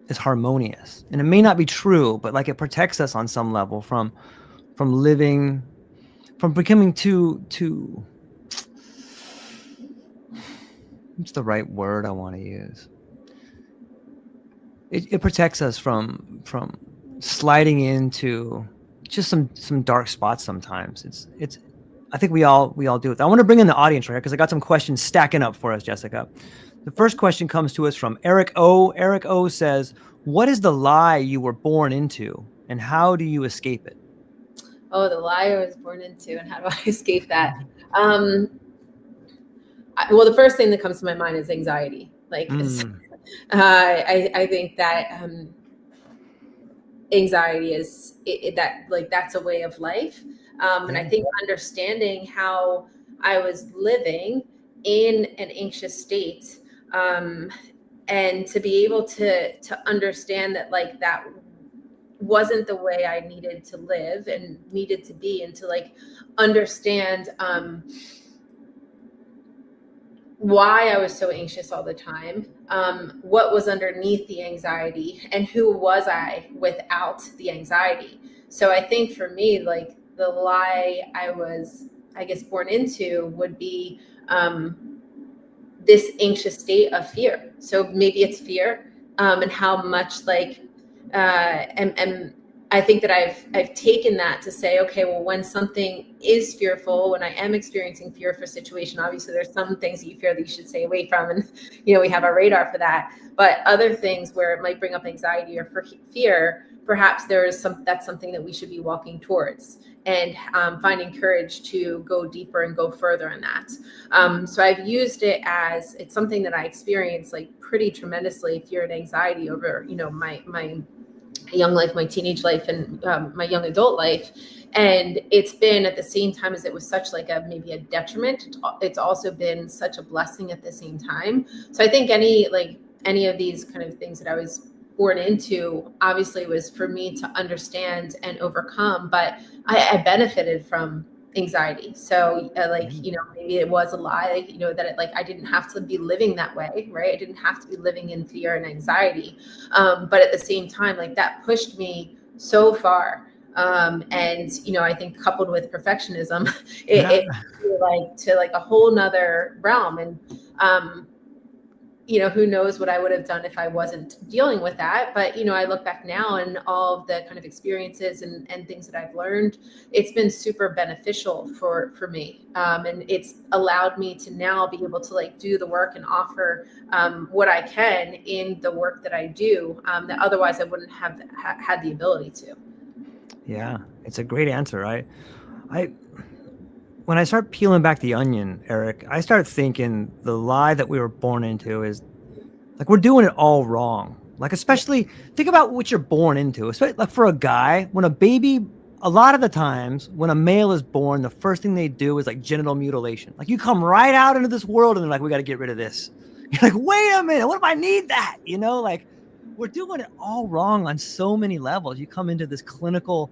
is harmonious. And it may not be true, but like it protects us on some level from becoming too what's the right word I want to use? It protects us from sliding into just some dark spots sometimes. It's I think we all do it. I want to bring in the audience right here, because I got some questions stacking up for us, Jessica. The first question comes to us from Eric O. Eric O says, what is the lie you were born into, and how do you escape it? Oh, the lie I was born into, and how do I escape that? Well, the first thing that comes to my mind is anxiety. Like, I think that anxiety is that's a way of life. And I think understanding how I was living in an anxious state, and to be able to understand that, like, that wasn't the way I needed to live and needed to be, and to like understand why I was so anxious all the time, what was underneath the anxiety, and who was I without the anxiety. So I think for me, like, the lie I was, I guess, born into would be this anxious state of fear. So maybe it's fear, and how much, like, and I think that I've taken that to say, okay, well, when something is fearful, when I am experiencing fear for a situation, obviously there's some things that you fear that you should stay away from, and we have our radar for that. But other things where it might bring up anxiety or fear, perhaps that's something that we should be walking towards, and finding courage to go deeper and go further in that. So I've used it as, it's something that I experienced like pretty tremendously, fear and anxiety over my young life, my teenage life, and my young adult life. And it's been, at the same time as it was such like maybe a detriment, it's also been such a blessing at the same time. So I think any of these kind of things that I was born into, obviously, was for me to understand and overcome, but I benefited from anxiety. So maybe it was a lie, that I didn't have to be living that way, right? I didn't have to be living in fear and anxiety. But at the same time, like, that pushed me so far. And I think coupled with perfectionism, it to a whole nother realm. And who knows what I would have done if I wasn't dealing with that. But, I look back now, and all of the kind of experiences and things that I've learned, it's been super beneficial for me. And it's allowed me to now be able to do the work and offer what I can in the work that I do, that otherwise I wouldn't have had the ability to. Yeah, it's a great answer. When I start peeling back the onion, Eric, I start thinking the lie that we were born into is like, we're doing it all wrong. Like, especially think about what you're born into, especially like for a guy, when a baby, a lot of the times when a male is born, the first thing they do is like genital mutilation. Like you come right out into this world and they're like, we got to get rid of this. You're like, wait a minute, what if I need that? You know, like we're doing it all wrong on so many levels. You come into this clinical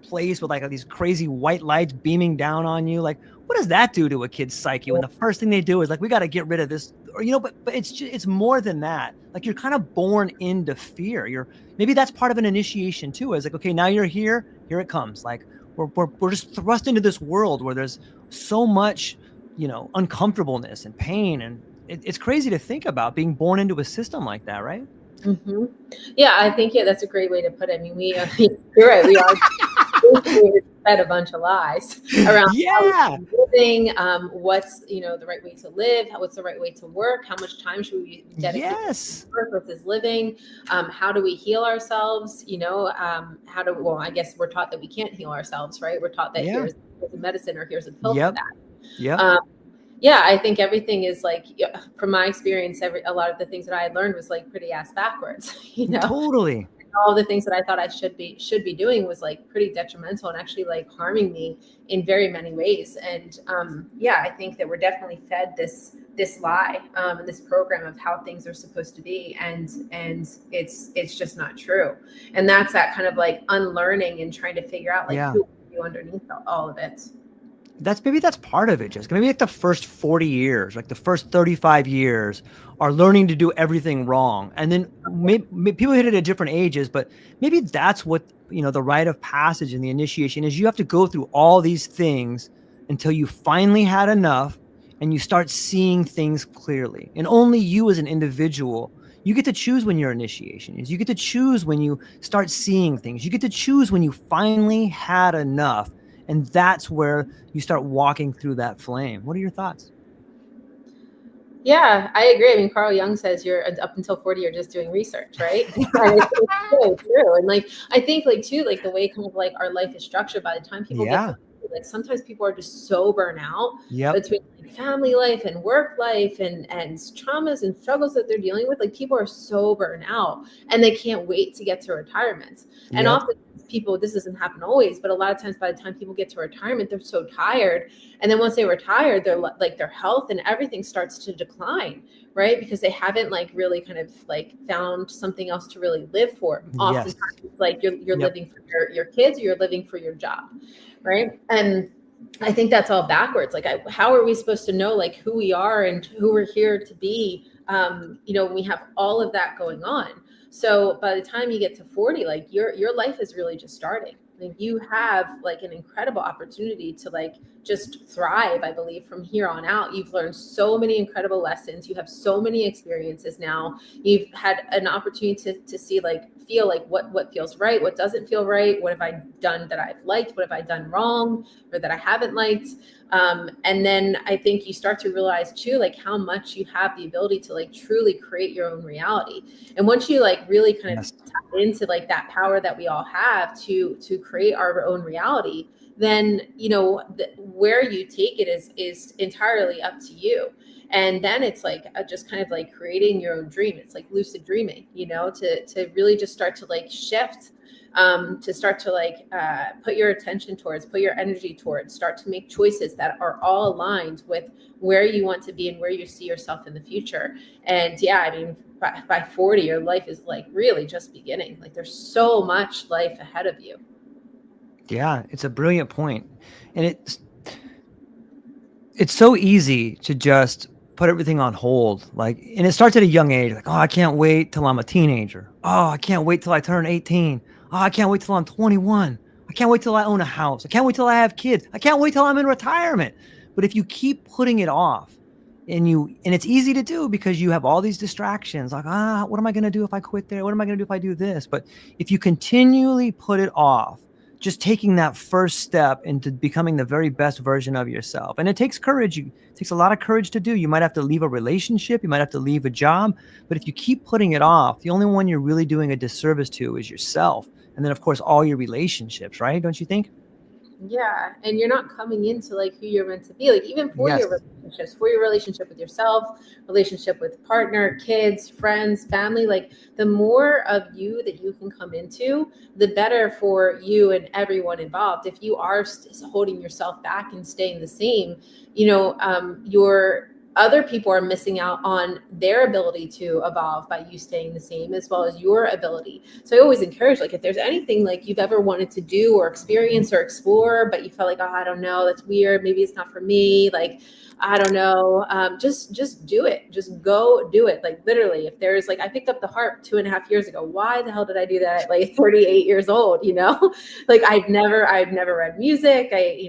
place with like these crazy white lights beaming down on you. Like, what does that do to a kid's psyche when the first thing they do is like, we got to get rid of this? Or, you know, but it's more than that. Like you're kind of born into fear. Maybe that's part of an initiation too. It's like, okay, now you're here it comes. Like we're just thrust into this world where there's so much, you know, uncomfortableness and pain. And it's crazy to think about being born into a system like that, right? Mm-hmm. Yeah, I think that's a great way to put it. I mean, you're right. We are fed a bunch of lies around how we're living, what's the right way to live, what's the right way to work, how much time should we dedicate to work versus living, how do we heal ourselves? I guess we're taught that we can't heal ourselves, right? We're taught that here's a medicine or here's a pill for that. Yeah, I think everything is like, from my experience, a lot of the things that I had learned was like pretty ass backwards, Totally. All the things that I thought I should be doing was like pretty detrimental and actually like harming me in very many ways. And I think that we're definitely fed this lie, this program of how things are supposed to be, and it's just not true. And that's that kind of like unlearning and trying to figure out like who are you underneath all of it. Maybe that's part of it, Jessica. Maybe like the first 40 years, like the first 35 years are learning to do everything wrong. And then maybe people hit it at different ages, but maybe that's what, the rite of passage and the initiation is. You have to go through all these things until you finally had enough and you start seeing things clearly. And only you as an individual, you get to choose when your initiation is. You get to choose when you start seeing things. You get to choose when you finally had enough. And that's where you start walking through that flame. What are your thoughts? Yeah, I agree. I mean, Carl Jung says you're up until 40, you're just doing research, right? It's so true. And like, I think like too, like the way kind of like our life is structured by the time people get to, like, sometimes people are just so burnt out between like family life and work life and traumas and struggles that they're dealing with. Like people are so burnt out and they can't wait to get to retirement. And often people, this doesn't happen always, but a lot of times by the time people get to retirement, they're so tired. And then once they retire, they're like their health and everything starts to decline, right? Because they haven't like really kind of like found something else to really live for. Oftentimes, like you're living for your kids, or you're living for your job, right? And I think that's all backwards. Like, how are we supposed to know like who we are and who we're here to be? When we have all of that going on. So by the time you get to 40, like your life is really just starting. I mean, you have like an incredible opportunity to like just thrive, I believe, from here on out. You've learned so many incredible lessons. You have so many experiences now. You've had an opportunity to see, like, feel like what feels right, what doesn't feel right. What have I done that I've liked? What have I done wrong or that I haven't liked? And then I think you start to realize too, like how much you have the ability to like truly create your own reality. And once you like really kind of tap into like that power that we all have to create our own reality, then, where you take it is entirely up to you. And then it's like just kind of like creating your own dream. It's like lucid dreaming, to really just start to like shift, to start to like put your attention towards, put your energy towards, start to make choices that are all aligned with where you want to be and where you see yourself in the future. And I mean, by 40, your life is like really just beginning. Like there's so much life ahead of you. Yeah, it's a brilliant point. And it's so easy to just put everything on hold. And it starts at a young age. Like, oh, I can't wait till I'm a teenager. Oh, I can't wait till I turn 18. Oh, I can't wait till I'm 21. I can't wait till I own a house. I can't wait till I have kids. I can't wait till I'm in retirement. But if you keep putting it off, and it's easy to do because you have all these distractions, like, what am I going to do if I quit there? What am I going to do if I do this? But if you continually put it off, just taking that first step into becoming the very best version of yourself. And it takes courage. It takes a lot of courage to do. You might have to leave a relationship. You might have to leave a job. But if you keep putting it off, the only one you're really doing a disservice to is yourself. And then, of course, all your relationships, right? Don't you think? Yeah. And you're not coming into like who you're meant to be, like even for Yes. your relationships, for your relationship with yourself, relationship with partner, kids, friends, family, like the more of you that you can come into, the better for you and everyone involved. If you are holding yourself back and staying the same, your other people are missing out on their ability to evolve by you staying the same, as well as your ability. So I always encourage, like, if there's anything like you've ever wanted to do or experience or explore, but you felt like, oh, I don't know, that's weird, maybe it's not for me, like, I don't know, just do it. Just go do it. Like literally, if there's like, I picked up the harp 2.5 years ago. Why the hell did I do that at like 38 years old? Like I've never read music. I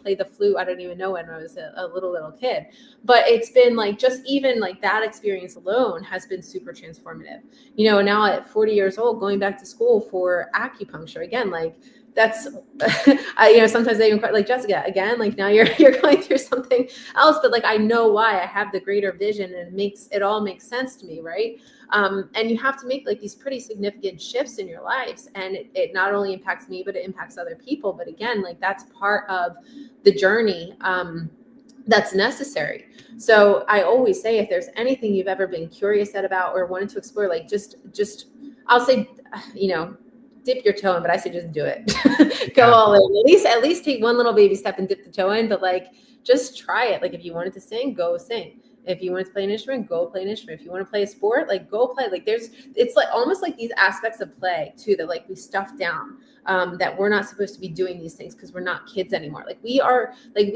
played the flute. I don't even know when I was a little kid, but it's been like, just even like that experience alone has been super transformative. Now at 40 years old, going back to school for acupuncture again, like that's, sometimes I even like, Jessica, again, like now you're going through something else, but like, I know why. I have the greater vision, and it all makes sense to me. Right. And you have to make like these pretty significant shifts in your lives. And it not only impacts me, but it impacts other people. But again, like that's part of the journey. That's necessary. So I always say, if there's anything you've ever been curious about or wanted to explore, like just I'll say, dip your toe in, but I say just do it. Go all in. At least take one little baby step and dip the toe in, but like just try it. Like if you wanted to sing, go sing. If you wanted to play an instrument, go play an instrument. If you want to play a sport, like go play. Like it's like almost like these aspects of play too, that like we stuff down, that we're not supposed to be doing these things because we're not kids anymore. Like we are, like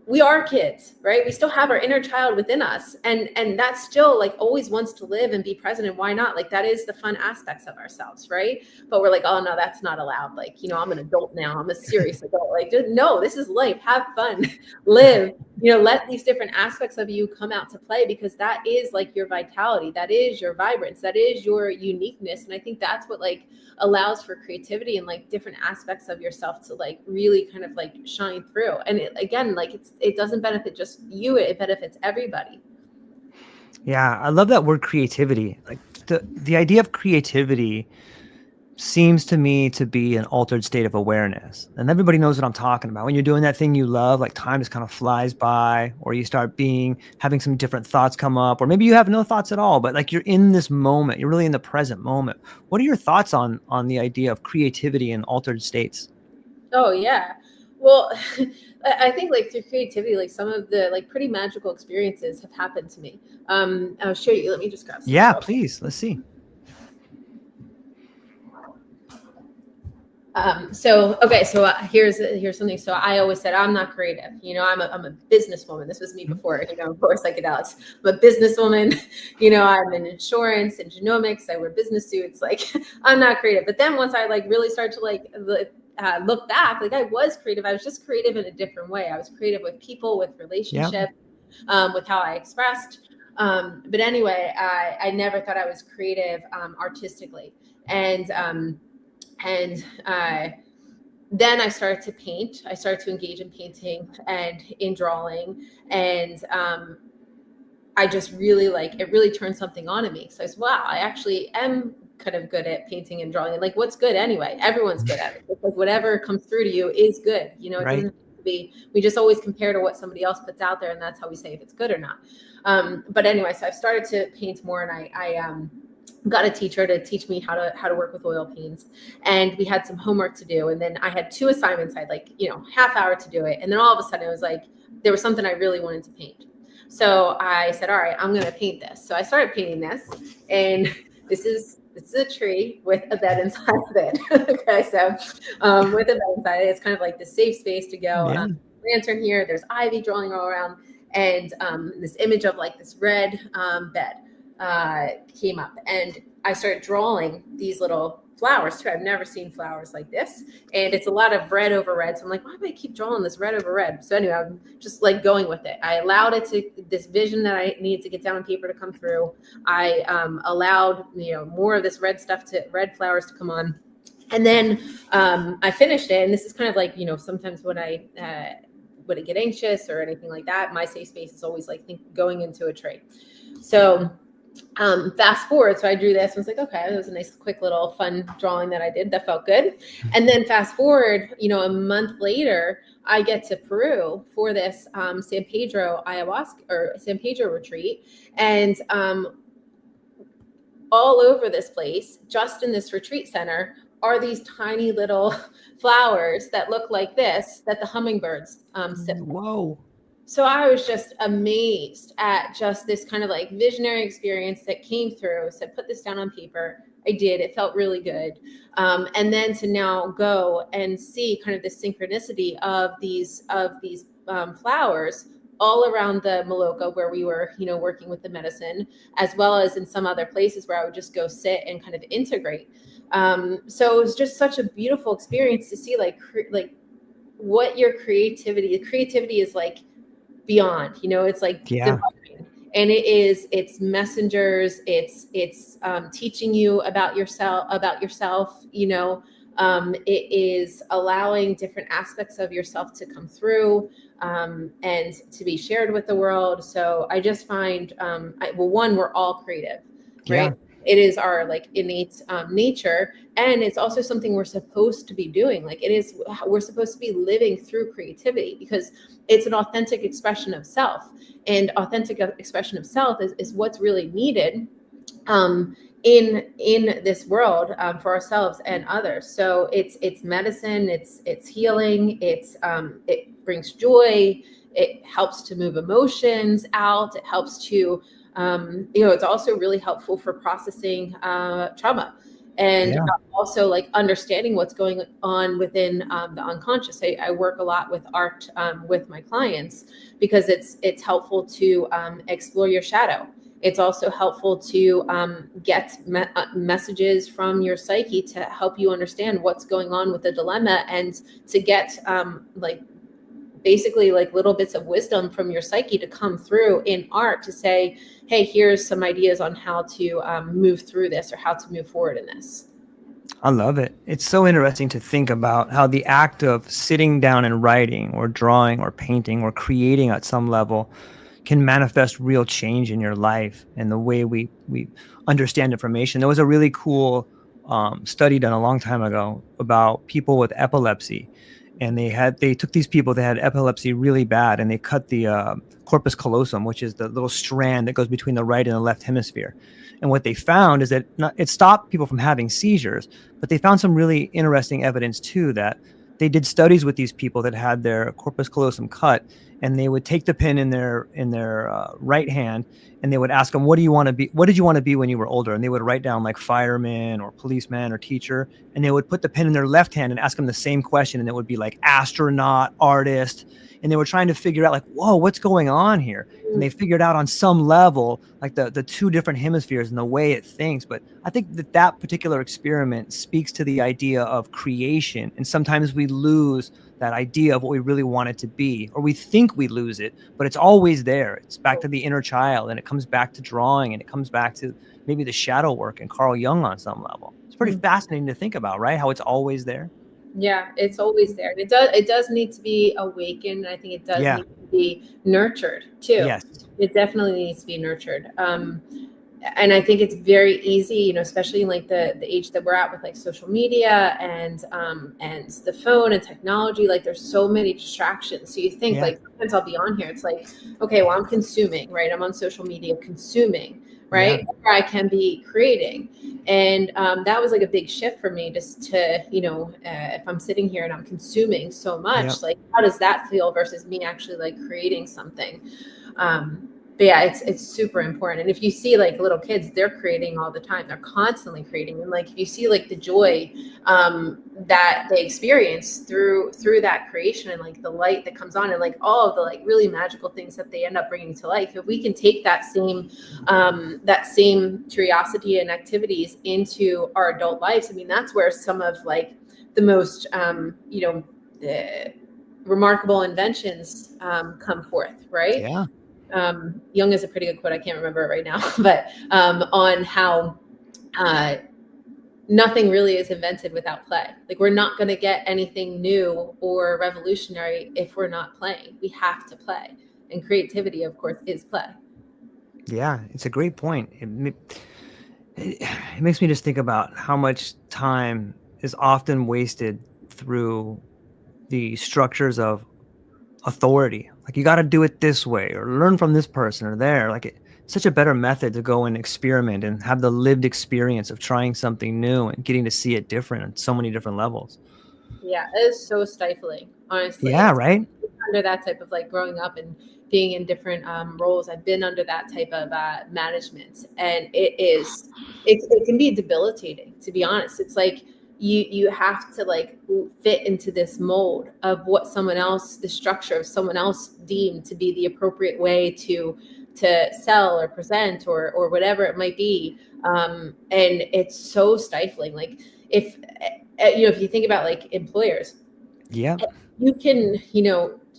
we are kids, right? We still have our inner child within us, and that still like always wants to live and be present. And why not? Like that is the fun aspects of ourselves, right? But we're like, oh no, that's not allowed. Like, I'm an adult now. I'm a serious adult. Like, no, this is life. Have fun, live. Let these different aspects of you come out to play, because that is like your vitality. That is your vibrance. That is your uniqueness. And I think that's what like allows for creativity and like different aspects of yourself to like really kind of like shine through. And again, like it doesn't benefit just you, it benefits everybody. Yeah, I love that word creativity. Like the idea of creativity seems to me to be an altered state of awareness. And everybody knows what I'm talking about. When you're doing that thing you love, like time just kind of flies by, or you start having some different thoughts come up, or maybe you have no thoughts at all, but like you're in this moment, you're really in the present moment. What are your thoughts on the idea of creativity and altered states? Oh yeah. Well, I think like through creativity, like some of the like pretty magical experiences have happened to me. I'll show you. Let me just grab some. Yeah, please. Let's see. So here's something. So I always said I'm not creative. I'm a businesswoman. This was me before, before psychedelics. I'm a businesswoman. I'm in insurance and genomics. I wear business suits. Like I'm not creative. But then once I like really start to like look back, like I was creative. I was just creative in a different way. I was creative with people, with relationships, with how I expressed. But anyway, I never thought I was creative artistically. And then I started to paint. I started to engage in painting and in drawing. And I just really it really turned something on in me. So I said, wow, I actually am kind of good at painting and drawing. And like, what's good anyway? Everyone's good at it. Because whatever comes through to you is good. It Right. doesn't have to be, we just always compare to what somebody else puts out there. And that's how we say if it's good or not. But anyway, so I've started to paint more, and I got a teacher to teach me how to work with oil paints, and we had some homework to do. And then I had 2 assignments. I had half hour to do it. And then all of a sudden it was like, there was something I really wanted to paint. So I said, all right, I'm going to paint this. So I started painting this, and this is a tree with a bed inside of it. Okay. So with a bed inside it, it's kind of like the safe space to go. Yeah. Lantern here, there's ivy drawing all around, and this image of like this red bed came up, and I started drawing these little flowers too. I've never seen flowers like this, and it's a lot of red over red. So I'm like, why do I keep drawing this red over red? So anyway, I'm just like going with it. I allowed this vision that I needed to get down on paper to come through. I allowed more of this red flowers to come on, and then I finished it. And this is kind of like sometimes when I get anxious or anything like that, my safe space is always like going into a tree. So Fast forward, so I drew this. I was like, okay, it was a nice, quick little fun drawing that I did that felt good. And then fast forward, a month later, I get to Peru for this San Pedro ayahuasca or San Pedro retreat, and all over this place, just in this retreat center, are these tiny little flowers that look like this that the hummingbirds sip. Whoa. So I was just amazed at just this kind of like visionary experience that came through. Said, put this down on paper. I did. It felt really good. And then to now go and see kind of the synchronicity of these flowers all around the Maloka where we were, working with the medicine, as well as in some other places where I would just go sit and kind of integrate. So it was just such a beautiful experience to see like what your creativity is like beyond, it's like divine. And it's messengers, it's teaching you about yourself, it is allowing different aspects of yourself to come through and to be shared with the world. So I just find, one, we're all creative, right? It is our like innate nature. And it's also something we're supposed to be doing. Like we're supposed to be living through creativity because it's an authentic expression of self, and authentic expression of self is what's really needed in this world for ourselves and others. So it's medicine, it's healing, it brings joy, it helps to move emotions out, it helps to it's also really helpful for processing trauma and also like understanding what's going on within the unconscious. I work a lot with art with my clients because it's helpful to explore your shadow. It's also helpful to get messages from your psyche to help you understand what's going on with the dilemma, and to get basically like little bits of wisdom from your psyche to come through in art to say, hey, here's some ideas on how to move through this or how to move forward in this. I love it. It's so interesting to think about how the act of sitting down and writing or drawing or painting or creating at some level can manifest real change in your life and the way we understand information. There was a really cool study done a long time ago about people with epilepsy. And they took these people that had epilepsy really bad, and they cut the corpus callosum, which is the little strand that goes between the right and the left hemisphere. And what they found is that it stopped people from having seizures, but they found some really interesting evidence too, that they did studies with these people that had their corpus callosum cut, and they would take the pen in their right hand, and they would ask them, what did you want to be when you were older? And they would write down like fireman or policeman or teacher, and they would put the pen in their left hand and ask them the same question, and it would be like astronaut, artist. And they were trying to figure out like, whoa, what's going on here? And they figured out on some level, like the two different hemispheres and the way it thinks. But I think that particular experiment speaks to the idea of creation. And sometimes we lose that idea of what we really want it to be, or we think we lose it, but it's always there. It's back to the inner child, and it comes back to drawing, and it comes back to maybe the shadow work and Carl Jung on some level. It's pretty fascinating to think about, right? How it's always there. Yeah, it's always there. It does need to be awakened. I think it does need to be nurtured too. Yes. It definitely needs to be nurtured. And I think it's very easy, especially in like the age that we're at with like social media and the phone and technology. Like there's so many distractions. So you think like sometimes I'll be on here. It's like, okay, well, I'm consuming, right? I'm on social media consuming, right? Or I can be creating. And that was like a big shift for me, just to, if I'm sitting here and I'm consuming so much, like how does that feel versus me actually like creating something? But yeah, it's super important. And if you see like little kids, they're creating all the time. They're constantly creating. And like, if you see like the joy that they experience through that creation, and like the light that comes on, and like all of the like really magical things that they end up bringing to life, if we can take that same curiosity and activities into our adult lives, I mean, that's where some of like the most, remarkable inventions come forth, right? Yeah. Jung is a pretty good quote. I can't remember it right now, but on how nothing really is invented without play. Like we're not going to get anything new or revolutionary if we're not playing. We have to play. And creativity, of course, is play. Yeah, it's a great point. It makes me just think about how much time is often wasted through the structures of authority. Like you got to do it this way or learn from this person or there. It's such a better method to go and experiment and have the lived experience of trying something new and getting to see it different on so many different levels. Yeah, it is so stifling, honestly. Yeah, right? Under that type of like growing up and being in different roles, I've been under that type of management, and it can be debilitating, to be honest. It's like you have to like fit into this mold of what someone else, the structure of someone else deemed to be the appropriate way to sell or present or whatever it might be, and it's so stifling. Like if if you think about like employers, Yeah. you can,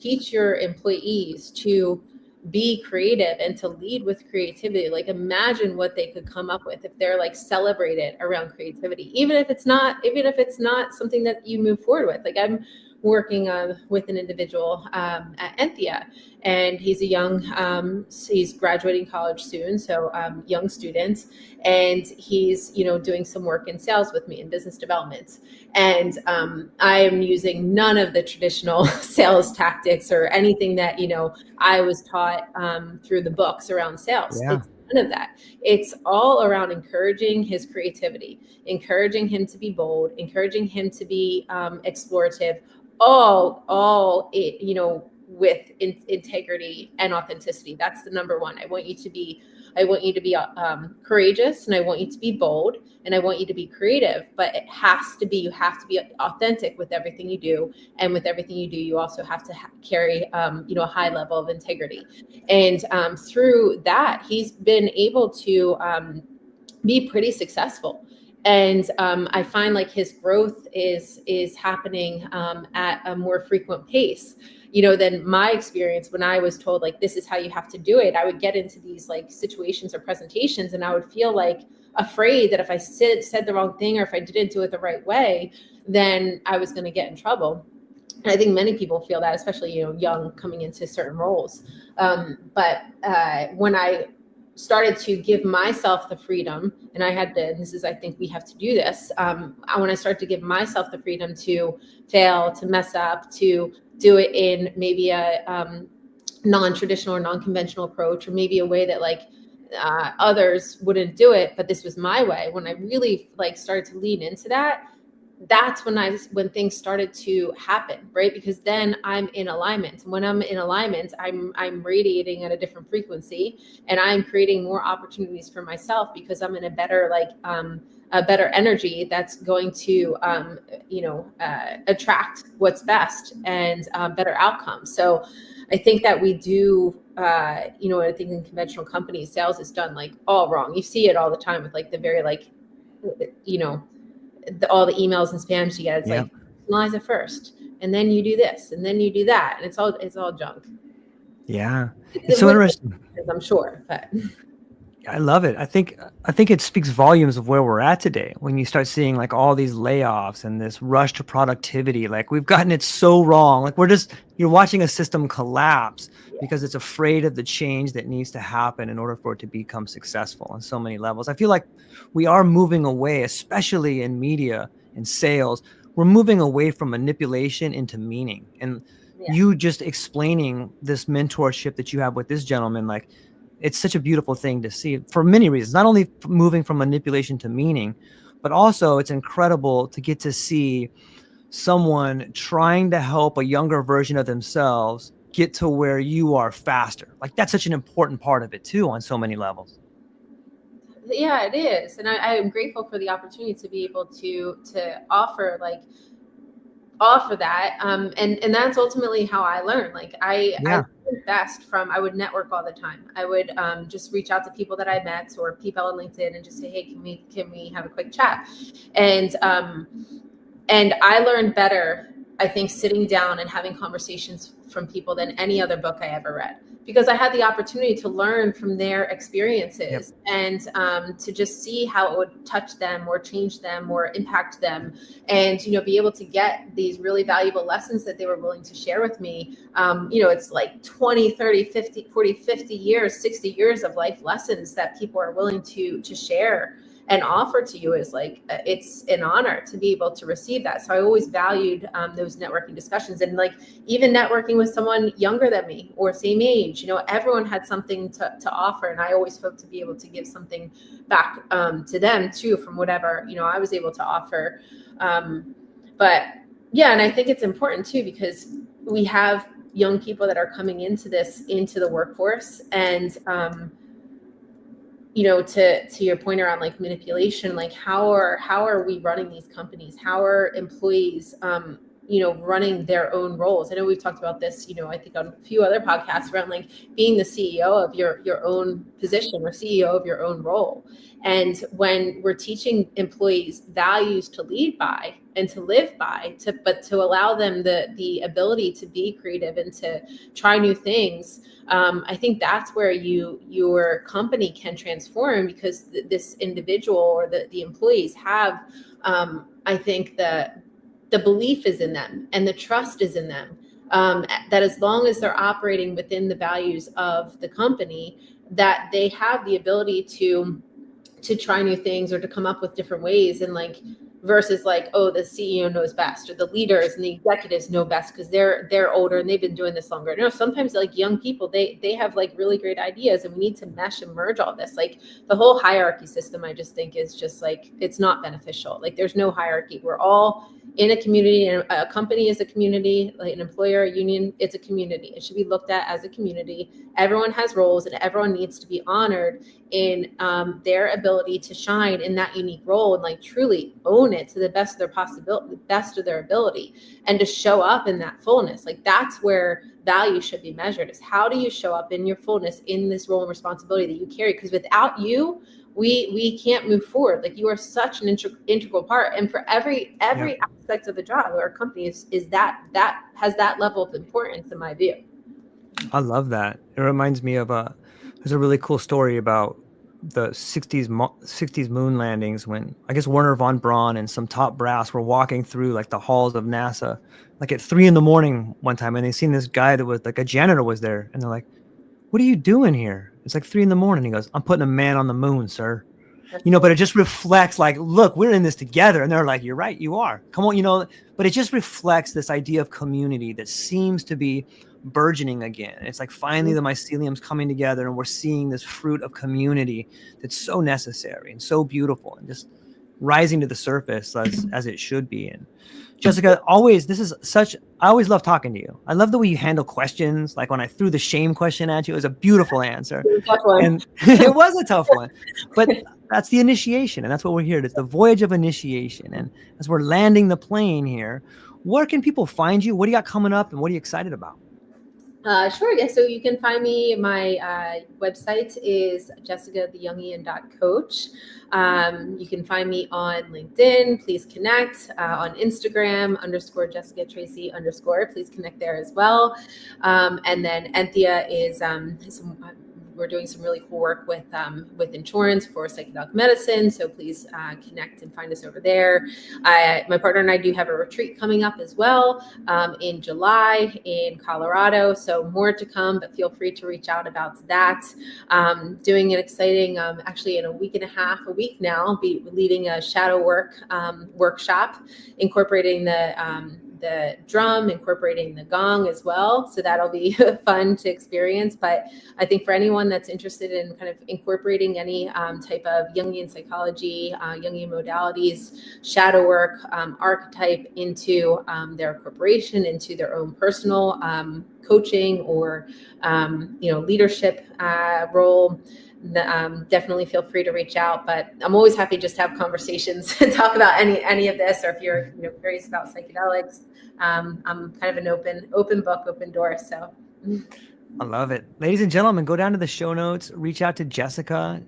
teach your employees to be creative and to lead with creativity. Like imagine what they could come up with if they're like celebrated around creativity, even if it's not something that you move forward with. Like I'm working with an individual at Enthea, and he's a young, he's graduating college soon, so young student, and he's doing some work in sales with me in business development. And I am using none of the traditional sales tactics or anything that I was taught through the books around sales. Yeah. It's none of that. It's all around encouraging his creativity, encouraging him to be bold, encouraging him to be explorative, all with integrity and authenticity. That's the number one. I want you to be courageous, and I want you to be bold, and I want you to be creative, but you have to be authentic with everything you do. And with everything you do, you also have to carry, a high level of integrity. And through that, he's been able to be pretty successful. And I find like his growth is happening at a more frequent pace, than my experience. When I was told like, this is how you have to do it, I would get into these like situations or presentations, and I would feel like afraid that if I said the wrong thing, or if I didn't do it the right way, then I was going to get in trouble. And I think many people feel that, especially, young, coming into certain roles. But when I started to give myself the freedom, and I think we have to do this. When I started to give myself the freedom to fail, to mess up, to do it in maybe a non-traditional or non-conventional approach, or maybe a way that like others wouldn't do it, but this was my way. When I really like started to lean into that, that's when things started to happen, right? Because then I'm in alignment. When I'm in alignment, I'm radiating at a different frequency, and I'm creating more opportunities for myself, because I'm in a better energy that's going to attract what's best and better outcomes. So I think that we do, I think in conventional companies, sales is done like all wrong. You see it all the time with like the very like, all the emails and spams you get. It's like, personalize it first, and then you do this, and then you do that, and it's all junk. Yeah. It's so interesting. I'm sure, but I love it. I think it speaks volumes of where we're at today when you start seeing like all these layoffs and this rush to productivity. Like we've gotten it so wrong. Like you're watching a system collapse because it's afraid of the change that needs to happen in order for it to become successful on so many levels. I feel like we are moving away, especially in media and sales. We're moving away from manipulation into meaning. And you just explaining this mentorship that you have with this gentleman, like, it's such a beautiful thing to see for many reasons, not only moving from manipulation to meaning, but also it's incredible to get to see someone trying to help a younger version of themselves get to where you are faster. Like that's such an important part of it too, on so many levels. Yeah, it is. And I am grateful for the opportunity to be able to offer that. And that's ultimately how I learn. Like I learned best I would network all the time. I would just reach out to people that I met or people on LinkedIn and just say, hey, can we have a quick chat? And I learned better I think, sitting down and having conversations from people than any other book I ever read, because I had the opportunity to learn from their experiences and to just see how it would touch them or change them or impact them, and, you know, be able to get these really valuable lessons that they were willing to share with me. You know, it's like 20, 30, 50, 40, 50 years, 60 years of life lessons that people are willing to share and offer to you. Is like, it's an honor to be able to receive that. So I always valued those networking discussions, and like even networking with someone younger than me or same age, you know, everyone had something to offer, and I always hope to be able to give something back to them too, from whatever, you know, I was able to offer. But yeah, and I think it's important too, because we have young people that are coming into the workforce, and you know, to your point around like manipulation, like how are we running these companies? How are employees, you know, running their own roles? I know we've talked about this, you know, I think on a few other podcasts around like being the CEO of your own position or CEO of your own role. And when we're teaching employees values to lead by and to live by, but to allow them the ability to be creative and to try new things, I think that's where your company can transform, because this individual or the employees have, I think the belief is in them and the trust is in them, that as long as they're operating within the values of the company, that they have the ability to try new things or to come up with different ways, and like, versus like, oh, the CEO knows best, or the leaders and the executives know best because they're older and they've been doing this longer. No, sometimes like young people, they have like really great ideas, and we need to mesh and merge all this. Like the whole hierarchy system, I just think is just like, it's not beneficial. Like there's no hierarchy. We're all in a community, and a company is a community, like an employer, a union, it's a community. It should be looked at as a community. Everyone has roles, and everyone needs to be honored in their ability to shine in that unique role, and like truly own it to the best of their possibility, the best of their ability, and to show up in that fullness. Like that's where value should be measured, is how do you show up in your fullness in this role and responsibility that you carry? Because without you, we can't move forward. Like you are such an integral part, and for every aspect of the job or company is that has that level of importance in my view. I love that. It reminds me of there's a really cool story about the 60s moon landings, when I guess Werner von Braun and some top brass were walking through like the halls of NASA, like at 3 a.m. one time, and they seen this guy that was like a janitor was there, and they're like, "What are you doing here?" It's like 3 a.m. He goes, "I'm putting a man on the moon, sir." You know, but it just reflects like, look, we're in this together. And they're like, you're right, you are. Come on, you know, but it just reflects this idea of community that seems to be burgeoning again. It's like finally the mycelium's coming together, and we're seeing this fruit of community that's so necessary and so beautiful, and just rising to the surface as it should be. And Jessica, I always love talking to you. I love the way you handle questions. Like when I threw the shame question at you, it was a beautiful answer. And it was a tough one, but that's the initiation. And that's what we're here. It's the voyage of initiation. And as we're landing the plane here, where can people find you? What do you got coming up, and what are you excited about? Sure. Yeah. So you can find me. My website is jessicathejungian.coach. You can find me on LinkedIn. Please connect on Instagram _Jessica Tracy _. Please connect there as well. And then Enthea is we're doing some really cool work with insurance for psychedelic medicine. So please connect and find us over there. My partner and I do have a retreat coming up as well in July in Colorado. So more to come, but feel free to reach out about that. Doing an exciting, actually in a week now, I'll be leading a shadow work workshop, incorporating the drum, incorporating the gong as well. So that'll be fun to experience. But I think for anyone that's interested in kind of incorporating any type of Jungian psychology, Jungian modalities, shadow work, archetype into their corporation, into their own personal coaching or leadership role, definitely feel free to reach out. But I'm always happy just to have conversations and talk about any of this, or if you're curious about psychedelics, I'm kind of an open book, open door. So I love it. Ladies and gentlemen, go down to the show notes, reach out to Jessica.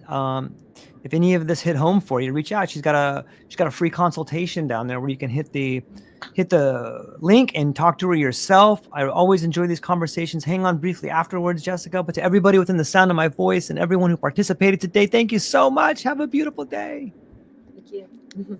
If any of this hit home for you, reach out. She's got a free consultation down there where you can hit the hit the link and talk to her yourself. I always enjoy these conversations. Hang on briefly afterwards, Jessica. But to everybody within the sound of my voice and everyone who participated today, thank you so much. Have a beautiful day. Thank you.